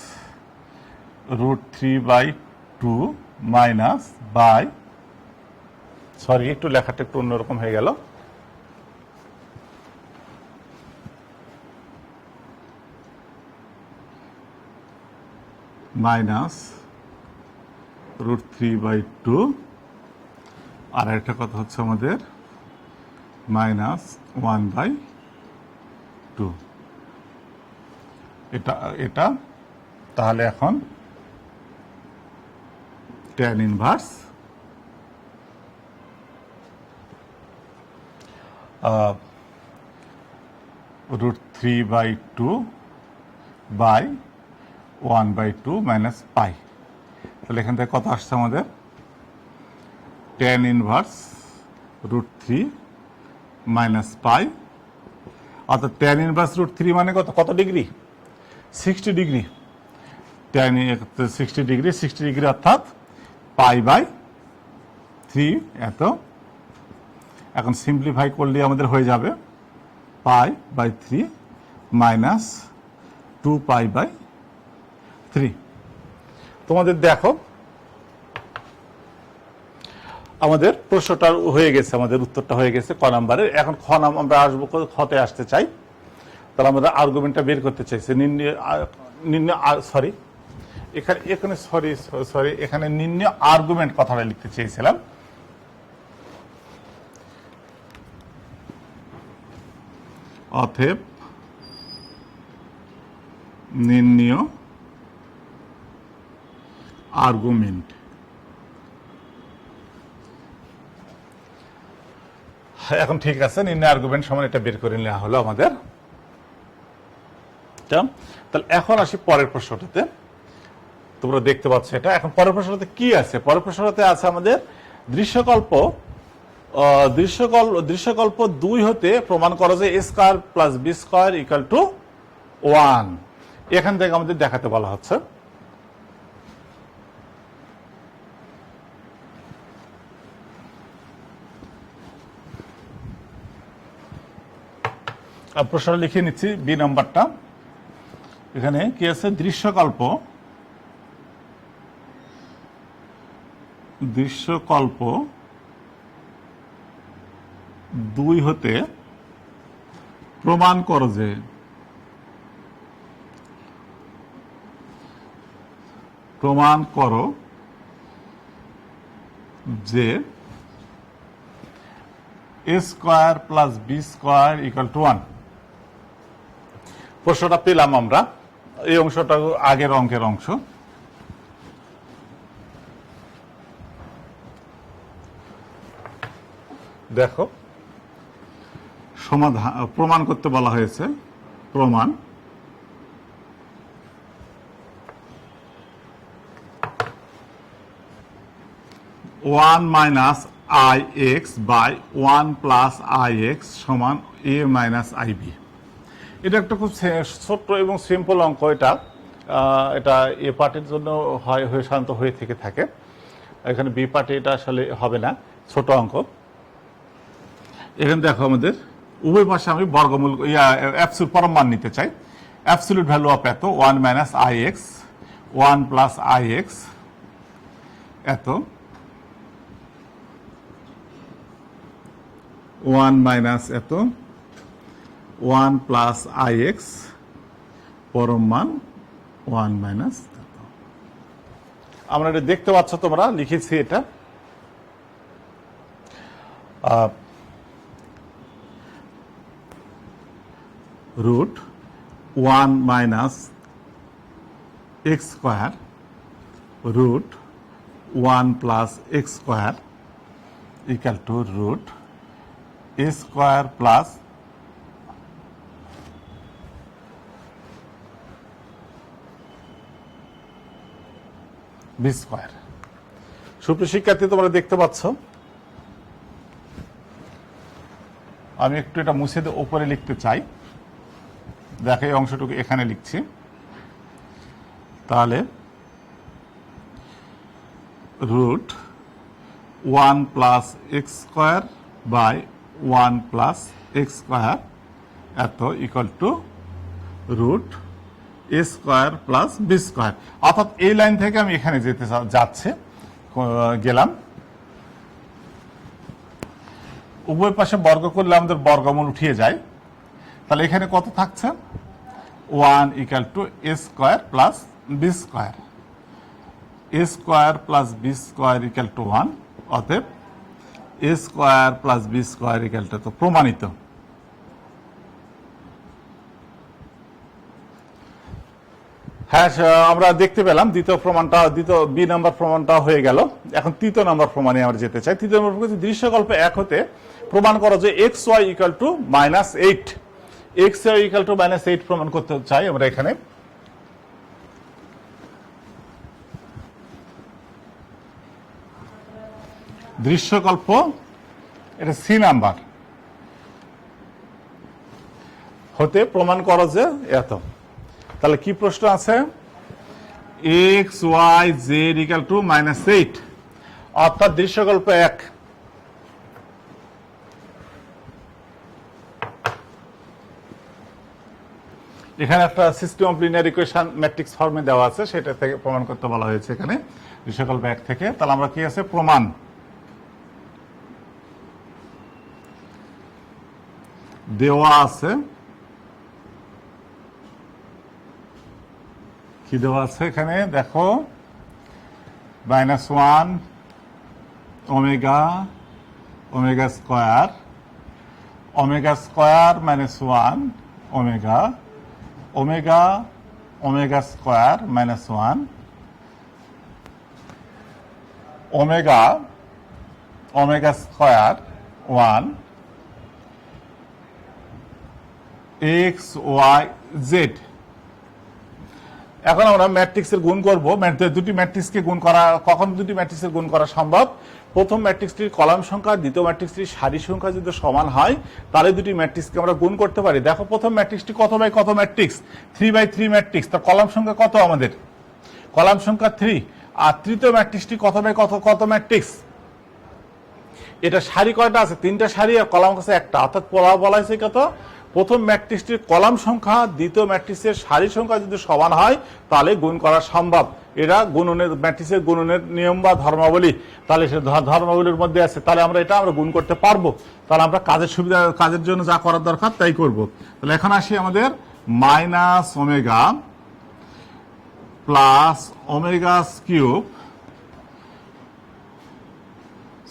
Speaker 1: √3/2 minus by, sorry একটু লেখাটা একটু অন্যরকম হয়ে গেল, মাইনাস √3/2, আর একটা কথা হচ্ছে আমাদের মাইনাস 1/2, এটা তাহলে এখন tan inverse √3/2 by 1/2 minus pi, তাহলে এখান থেকে কত আসছে আমাদের tan ইনভার্স √3 মাইনাস পাই, অর্থাৎ tan ইনভার্স √3 মানে কত degree, 60 degree, tan 60 degree, 60 degree অর্থাৎ π/3 এত। এখন সিম্পলিফাই করলে আমাদের হয়ে যাবে π/3 মাইনাস 2π/3। তোমাদের দেখো আমাদের প্রশ্নটা হয়ে গেছে, আমাদের উত্তরটা হয়ে গেছে ক নাম্বারের। এখন খ নাম্বার আমরা আসবো, খতে আসতে চাই, তাহলে আমরা আর্গুমেন্টটা বের করতে চাইছি, এখানে নির্ণয় আর্গুমেন্ট কথাটা লিখতে চেয়েছিলাম। অতএব নির্ণয় আর্গুমেন্ট, এখন ঠিক আছে, নির্ণয় আর্গুমেন্ট সমান এটা বের করে নেওয়া হলো আমাদের। তাহলে এখন আসি পরের প্রশ্নটাতে, তোমরা দেখতে পাচ্ছ এটা। এখন পরের প্রশ্নটাতে কি আছে, পরের প্রশ্নটাতে আছে আমাদের দৃশ্যকল্প 2 হতে প্রমাণ করো যে a² + b² = 1। এখান থেকে আমাদের দেখাতে বলা হচ্ছে। প্রশ্নটা লিখে নিচ্ছি, বি নাম্বারটা। এখানে কি আছে, দৃশ্যকল্প 2 হতে প্রমাণ করো যে a² + b² = 1। প্রশ্নটা পেলাম আমরা, এই অংশটা আগের অঙ্কের অংশ। দেখো সমাধান প্রমাণ করতে বলা হয়েছে, প্রমাণ (1 - ix / 1 + ix = a - ib)। এটা একটা খুব ছোট্ট এবং সিম্পল অঙ্ক। এটা এ পার্টের জন্য সাধারণত হয়ে থেকে থাকে, এখানে বি পার্টে এটা আসলে হবে না, ছোট অঙ্ক। এখানে দেখো আমাদের উভয় পাশে আমি বর্গমূল অ্যাবসলিউট পরম মান নিতে চাই। অ্যাবসলিউট ভ্যালু অফ এত 1 - ix, 1 + ix এত, 1 - এত, 1 + ix, পরম মান 1 - এত। আমরা এটা দেখতে পাচ্ছ, তোমরা লিখেছি এটা। √1 - x² √1 + x² = √a² + b²। সুপ্রিয় শিক্ষার্থী, তোমরা দেখতে পাচ্ছ, আমি একটু এটা মুছে দিয়ে উপরে লিখতে চাই। দেখো এই অংশটুকু এখানে লিখছি, তাহলে 1 plus X square by 1 plus X square এত equal to root A square plus B square. অর্থাৎ এই লাইন থেকে আমি এখানে যেতে যাচ্ছে গেলাম, উভয় পাশে বর্গ করলে আমাদের বর্গমূল উঠিয়ে যায়, তাহলে এখানে কত থাকছে 1 equal to A square plus B square, A square plus B square equal to 1, অতএব A square plus B square equal to, তো প্রমাণিত। হ্যাঁ, আমরা দেখতে পেলাম দ্বিতীয় প্রমাণটা, দ্বিতীয় বি নাম্বার প্রমাণটা হয়ে গেল। এখন তৃতীয় নাম্বার প্রমাণে আমরা যেতে চাই। তৃতীয় নম্বর দৃশ্যকল্প 1 হতে প্রমাণ করো যে X Y equal to -8, X Y equal to -8 প্রমাণ করতে চাই আমরা এখানে। দৃশ্যকল্প, এটা সি নাম্বার হতে প্রমাণ করো যে এত। তাহলে কি প্রশ্ন আছে, X Y Z equal to -8, অর্থাৎ দৃশ্যকল্প 1। এখানে একটা system of linear equation matrix ফর্মে দেওয়া আছে, সেটা থেকে প্রমাণ করতে বলা হয়েছে এখানে দৃশ্যকল্প 1 থেকে। তাহলে আমরা কি আছে, প্রমাণ দেওয়া আছে, কি দেওয়া আছে এখানে দেখো, -1 omega omega square, omega square -1 omega, omega omega square -1 omega omega square 1 X Y Z. এখন আমরা ম্যাট্রিক্সের গুণ করব। দুটি ম্যাট্রিক্সকে গুণ করা, কখন দুটি ম্যাট্রিক্সের গুণ করা সম্ভব, প্রথম ম্যাট্রিক্সটির কলাম সংখ্যা দ্বিতীয় ম্যাট্রিক্সটির সারি সংখ্যা যদি সমান হয়, তাহলে দুটি ম্যাট্রিক্সকে আমরা গুণ করতে পারি। দেখো প্রথম ম্যাট্রিক্সটি কত বাই কত ম্যাট্রিক্স, 3/3 ম্যাট্রিক্স, তার কলাম সংখ্যা কত, আমাদের কলাম সংখ্যা 3। আর তৃতীয় ম্যাট্রিক্সটি কত বাই কত কত ম্যাট্রিক্স, এটা সারি কয়টা আছে, 3টা সারি, আর কলাম আছে একটা, অর্থাৎ বলা হয়েছে কত, প্রথম ম্যাট্রিক্সটির কলাম সংখ্যা দ্বিতীয় ম্যাট্রিক্সের সারি সংখ্যা যদি সমান হয় তাহলে গুণ করা সম্ভব। এটা গুণনের ম্যাট্রিক্সের গুণনের নিয়ম বা ধর্মাবলী, তাহলে সে ধর্মাবলীর মধ্যে আছে, তাহলে আমরা এটা গুণ করতে পারবো। তাহলে আমরা কাজের সুবিধা, কাজের জন্য যা করার দরকার তাই করব। তাহলে এখন আসি আমাদের -omega plus omega cube,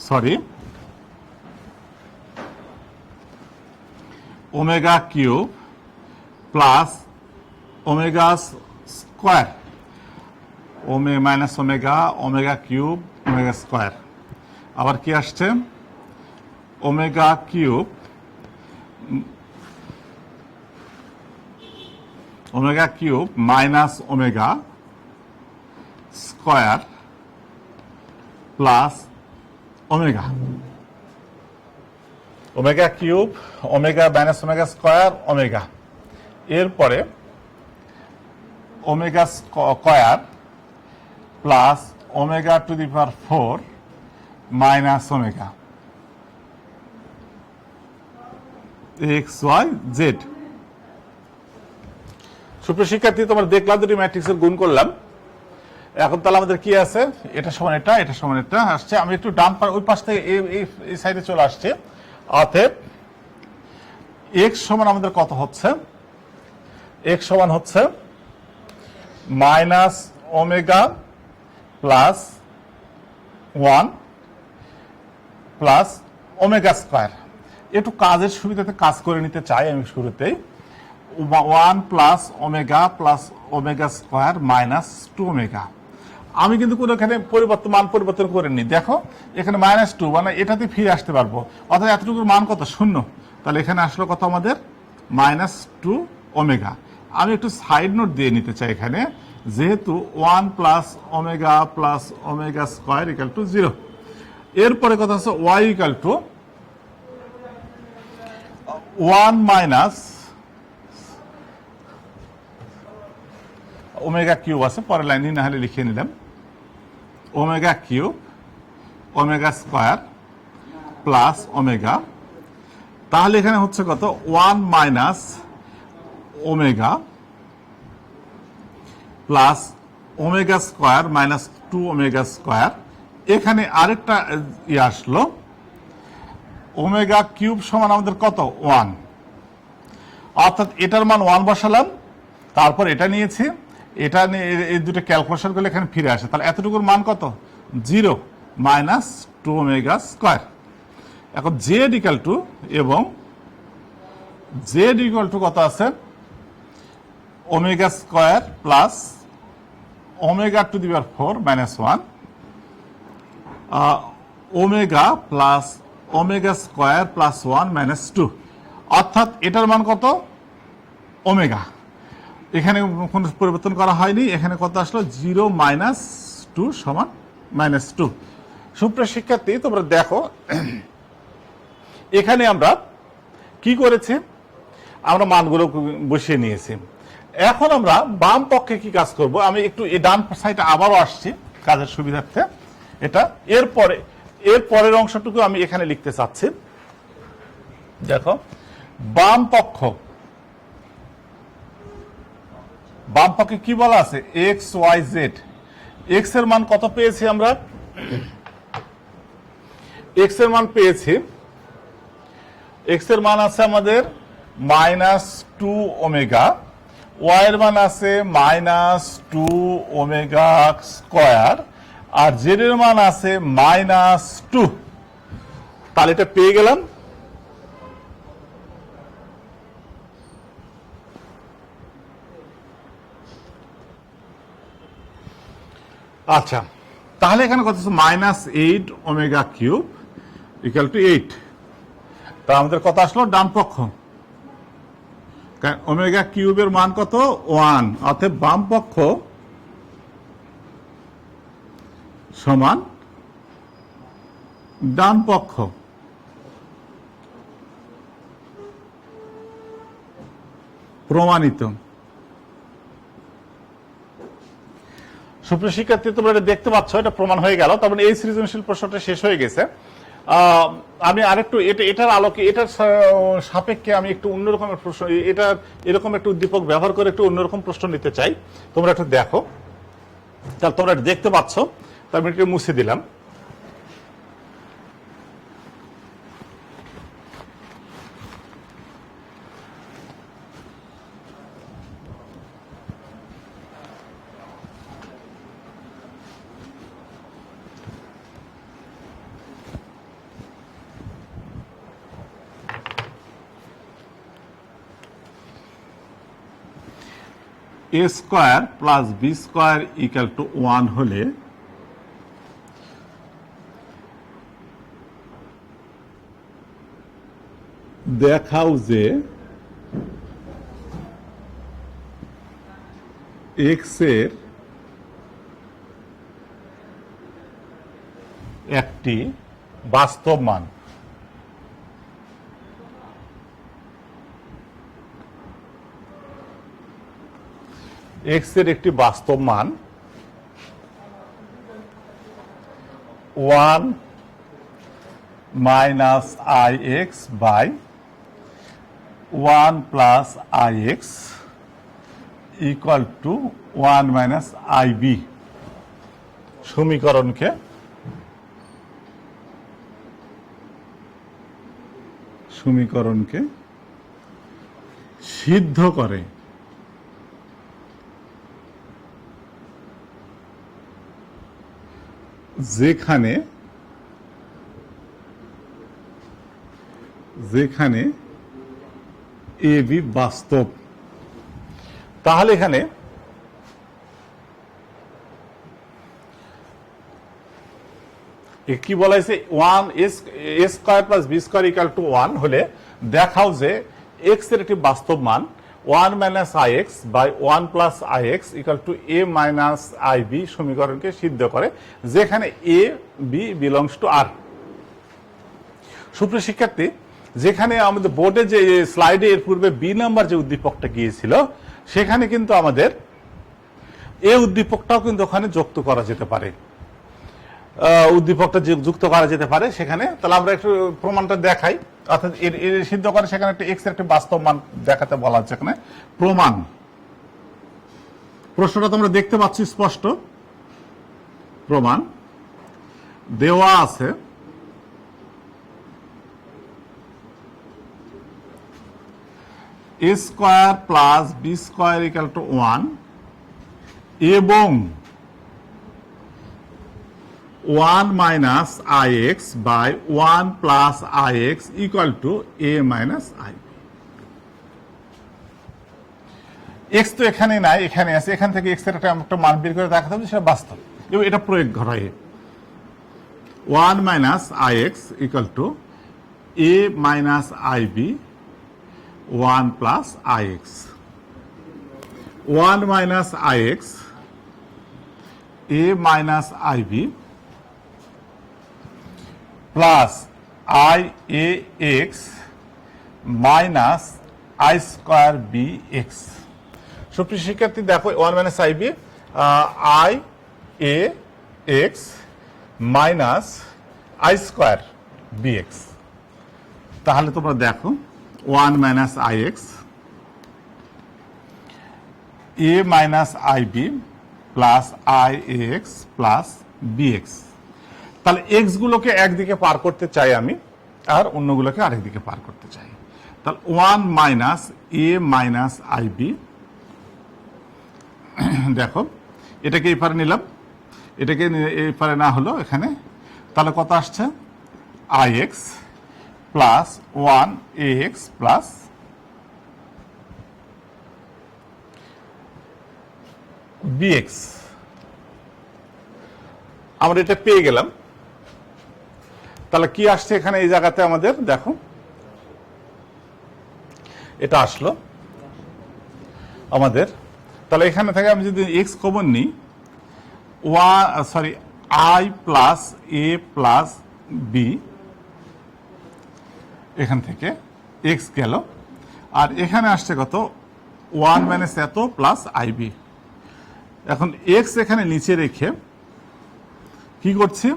Speaker 1: sorry omega cube plus omega square, omega omega cube omega square, আবার কি আসছে omega cube minus omega square plus omega, omega cube omega minus omega square omega, এরপরে omega square plus omega to the power 4 minus omega X Y Z. সুপ্রিয় শিক্ষার্থী, তোমরা দেখলাম দুটি ম্যাট্রিক্সের গুণ করলাম। এখন তাহলে আমাদের কি আছে, এটা সমান এটা, এটা সমান এটা আসছে। আমি একটু ডান ওই পাশ থেকে এই সাইডে চলে আসছে। অতএব এক্স সমান আমাদের কত হচ্ছে, এক্স সমান হচ্ছে minus omega plus 1 plus omega square. একটু কাজের সুবিধাতে কাজ করে নিতে চাই আমি শুরুতেই। 1 plus omega square minus 2 omega. আমি কিন্তু কোনো এখানে মান পরিবর্তন করিনি। দেখো এখানে -2, মানে এটাতে ফিরে আসতে পারবো, অর্থাৎ এতটুকুর মান কত, 0। তাহলে এখানে আসলো কত আমাদের -2 ওমেগা। আমি একটু সাইড নোট দিয়ে নিতে চাই এখানে, যেহেতু 1 plus omega square equal to 0। এরপরে কথা হচ্ছে y equal to 1 minus omega cube আছে, পরের লাইনে না হলে লিখে নিলাম, omega cube omega square plus omega, তাহলে এখানে হচ্ছে কত 1 minus omega plus omega square minus 2 omega square. এখানে আরেকটা আসলো ওমেগা কিউব সমান আমাদের কত 1, অর্থাৎ এটার মান 1 বসালাম, তারপর এটা নিয়েছি, এটা নিয়ে এই দুটো ক্যালকুলেশন করলে এখানে ফিরে আসে, তাহলে এতটুকুর মান কত 0 মাইনাস 2 ওমেগা স্কয়ার। এখন জেড ইকুয়াল টু, এবং জেড ইকুয়াল টু কত আছে omega square plus omega to the power 4 minus 1 omega plus omega square plus 1 minus 2, অর্থাৎ এটার মান কত ওমেগা, এখানে কোনো পরিবর্তন করা হয়নি, এখানে কত আসলো 0 মাইনাস 2 সমান মাইনাস 2। সুপ্রিয় শিক্ষার্থী তোমরা দেখো এখানে আমরা কি করেছি, আমরা মানগুলো বসিয়ে নিয়েছি। এখন আমরা বাম পক্ষে কি কাজ করব, আমি একটু এই ডান সাইডে আবারও আসছি কাজের সুবিধার্থে। এটা এর পরের অংশটুকু আমি এখানে লিখতে চাচ্ছি। দেখো বাম পক্ষে কি বলা আছে এক্স ওয়াই জেড। এক্স এর মান কত পেয়েছি আমরা, এক্স এর মান পেয়েছি, এক্স এর মান আছে আমাদের মাইনাস 2 ওমেগা, ওয়াই এর মান আছে মাইনাস 2 ওমেগা স্কয়ার, আর জেড এর মান আছে মাইনাস 2। তাহলে এটা পেয়ে গেলাম। আচ্ছা, তাহলে এখানে কত minus 8 omega cube equal to 8। তা আমাদের কত আসলো ডান পক্ষ, ওমেগা কিউবের মান কত 1, অর্থাৎ বাম পক্ষ সমান ডান পক্ষ। প্রমাণিত। সুপ্রিয় শিক্ষার্থী তোমরা এটা দেখতে পাচ্ছ, এটা প্রমাণ হয়ে গেল। তার মানে এই সৃজনশীল প্রশ্নটা শেষ হয়ে গেছে। আমি আরেকটু এটার আলোকে, এটার সাপেক্ষে আমি একটু অন্যরকমের প্রশ্ন, এটা এরকম একটা উদ্দীপক ব্যবহার করে একটু অন্যরকম প্রশ্ন নিতে চাই। তোমরা একটু দেখো, তাহলে তোমরা দেখতে পাচ্ছ, তার মানে একটু মুছে দিলাম। A square plus B square equal to 1 হলে দেখাও যে এক্স এর একটি বাস্তব মান। এক্স এর একটি বাস্তব মান 1 minus I x by 1 plus i x equal to 1 minus I b. সমীকরণকে সিদ্ধ করে। যেখানে এ বি বাস্তব। তাহলে এখানে কি বলা হয়েছে 1 A square plus B square equal to 1 হলে দেখাও যে এক্স এর একটি বাস্তব মান 1 minus I x by 1 plus i x equal to a minus I b সমীকরণকে সিদ্ধ করে, যেখানে a b belongs to R. সুপ্রিয় শিক্ষার্থী, যেখানে আমাদের বোর্ডে যে স্লাইডে এর পূর্বে বি নাম্বার যে উদ্দীপকটা গিয়েছিল, সেখানে কিন্তু আমাদের এই উদ্দীপকটাও কিন্তু ওখানে যুক্ত করা যেতে পারে। উদ্দীপকটা যুক্ত করা যেতে পারে সেখানে। তাহলে আমরা একটু প্রমাণটা দেখাই, অর্থাৎ এর সিদ্ধ করে সেখানে একটা এক্স এর একটা বাস্তব মান দেখাতে বলা হচ্ছে এখানে। প্রমাণ, প্রশ্নটা তোমরা দেখতে পাচ্ছ স্পষ্ট। প্রমাণ দেওয়া আছে a square plus B square equal to 1 এবং 1 minus ix by 1 plus ix equal to a minus i। X তো এখানে নাই, এখানে আছে, এখান থেকে এক্স এর একটা মান বের করে দেখাতে হবে সেটা বাস্তব এবং এটা প্রয়োগ ঘটায়। 1 minus ix equal to a minus ib 1 plus ix। 1 minus ix a minus ib plus i a x minus i square B X. সুপ্রিয় শিক্ষার্থী দেখো 1 minus I B I A X minus I square B X. তাহলে তোমরা দেখো 1 minus I X A minus I B plus I A x plus B X. তাহলে X গুলোকে একদিকে পার করতে চাই আমি, আর অন্যগুলোকে আরেকদিকে পার করতে চাই। তাহলে 1 minus a minus I b, দেখো এটাকে এই পারে নিলাম, এটাকে এই পারে না হলো এখানে, তাহলে কত আসছে i x plus 1 a x plus B x. আমরা এটা পেয়ে গেলাম। তাহলে কি আসছে এখানে এই জায়গাতে আমাদের দেখো, এটা আসলো আমাদের। তাহলে এখানে থেকে আমি যদি এক্স কমন নিই, i plus a plus b, এখান থেকে এক্স গেল, আর এখানে আসছে কত 1 মাইনাস এত প্লাস আই বি। এখন এক্স এখানে নিচে রেখে কি করছি,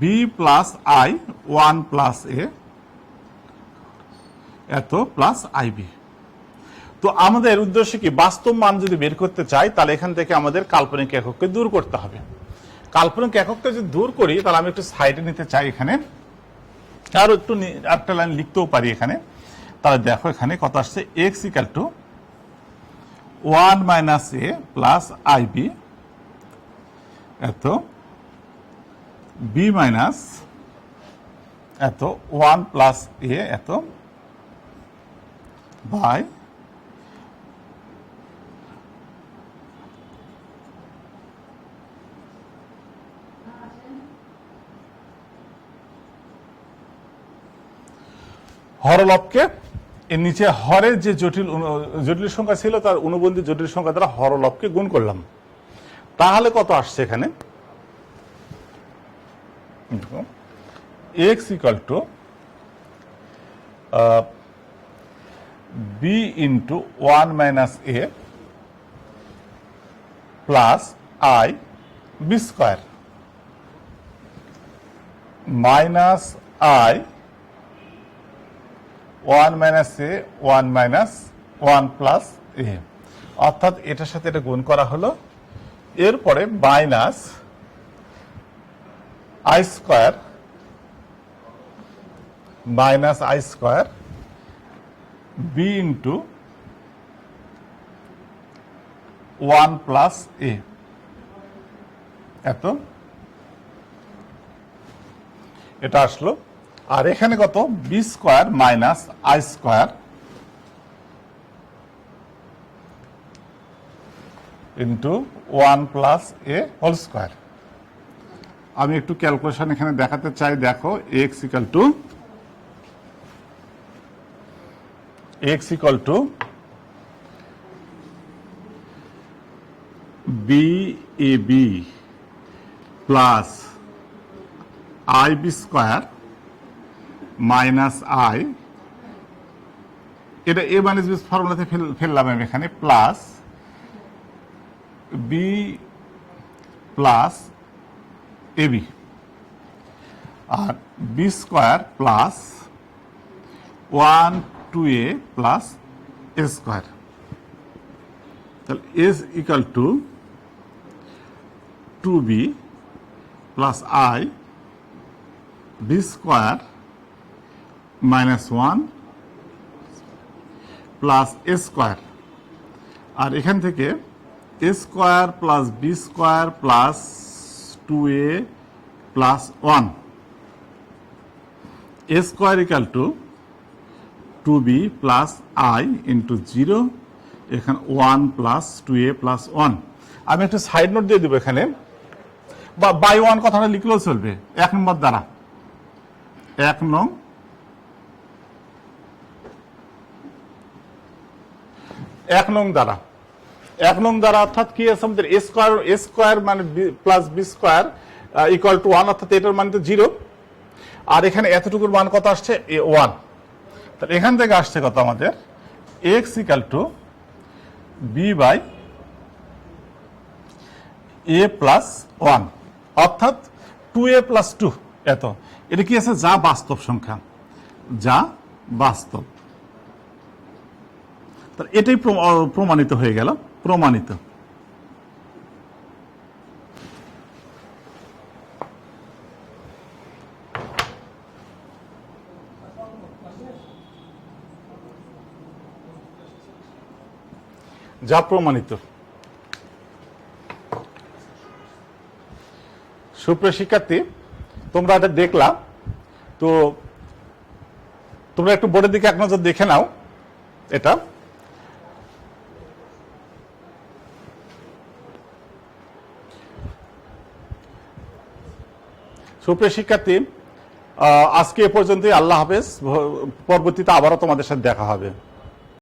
Speaker 1: B plus I 1 plus A এত প্লাস আই বি। তো আমাদের উদ্দেশ্য কি, বাস্তব মান যদি বের করতে চাই তাহলে এখান থেকে আমাদের কাল্পনিক একককে দূর করতে হবে। কাল্পনিক একককে যদি দূর করি তাহলে আমি একটু সাইডে নিতে চাই এখানে, আরো একটু একটা লাইন লিখতেও পারি এখানে। তাহলে দেখো এখানে কত আসছে, x equal to 1 minus A plus I b এত বি মাইনাস এত 1 প্লাস এ এত বাই হরলবকে এর নিচে হরের যে জটিল সংখ্যা ছিল তার অনুবন্ধী জটিল সংখ্যা দ্বারা হরলবকে গুণ করলাম। তাহলে কত আসছে এখানে, x equal to B into 1 minus A plus I B square minus I 1 minus A 1 minus 1 plus A, অর্থাৎ এটার সাথে এটা গুণ করা হলো, এরপরে minus I square minus I square B into 1 plus A এত, এটা আসলো। আর এখানে কত, B square minus I square into 1 plus A whole square. আমি একটু ক্যালকুলেশন এখানে দেখাতে চাই, দেখো X equal to B A B plus I B square minus I, এটা এ মাইনাস বি ফর্মুলাতে ফেললাম আমি এখানে, প্লাস বি প্লাস এবি, আর B square plus 1 2a plus A square. তাহলে S equal to 2b plus I B square minus 1 plus A square, আর এখান থেকে A square plus B square plus 2a plus 1 A square equal to 2b plus I into 0, এখানে 1 plus 2a plus 1। আমি একটা side note দিয়ে দেবো এখানে, বা বাই 1 কথাটা লিখলেও চলবে 1 নম্বর দ্বারা। 1 নং দ্বারা, 1 নং দ্বারা অর্থাৎ কি আছে আমাদের এ স্কোয়ার মানে plus B square equal to 1, অর্থাৎ এটার মান তো 0, আর এখানে এতটুকুর মান কত আসছে 1। তাহলে এখান থেকে আসছে কত আমাদের x equal to b by a plus 1, অর্থাৎ 2a প্লাস 2 এত। এটা কি আছে যা বাস্তব সংখ্যা, যা বাস্তব। তাহলে এটাই প্রমাণিত হয়ে গেল, প্রমাণিত। যা প্রমাণিত। সুপ্রিয় শিক্ষার্থী, তোমরা এটা দেখলা, তো তোমরা একটু বোর্ডের দিকে এক নজর দেখে নাও। এটা সুপ্রিয় শিক্ষার্থী, আজকে এ পর্যন্তই। আল্লাহ হাফেজ। পরবর্তীতে আবারও তোমাদের সাথে দেখা হবে।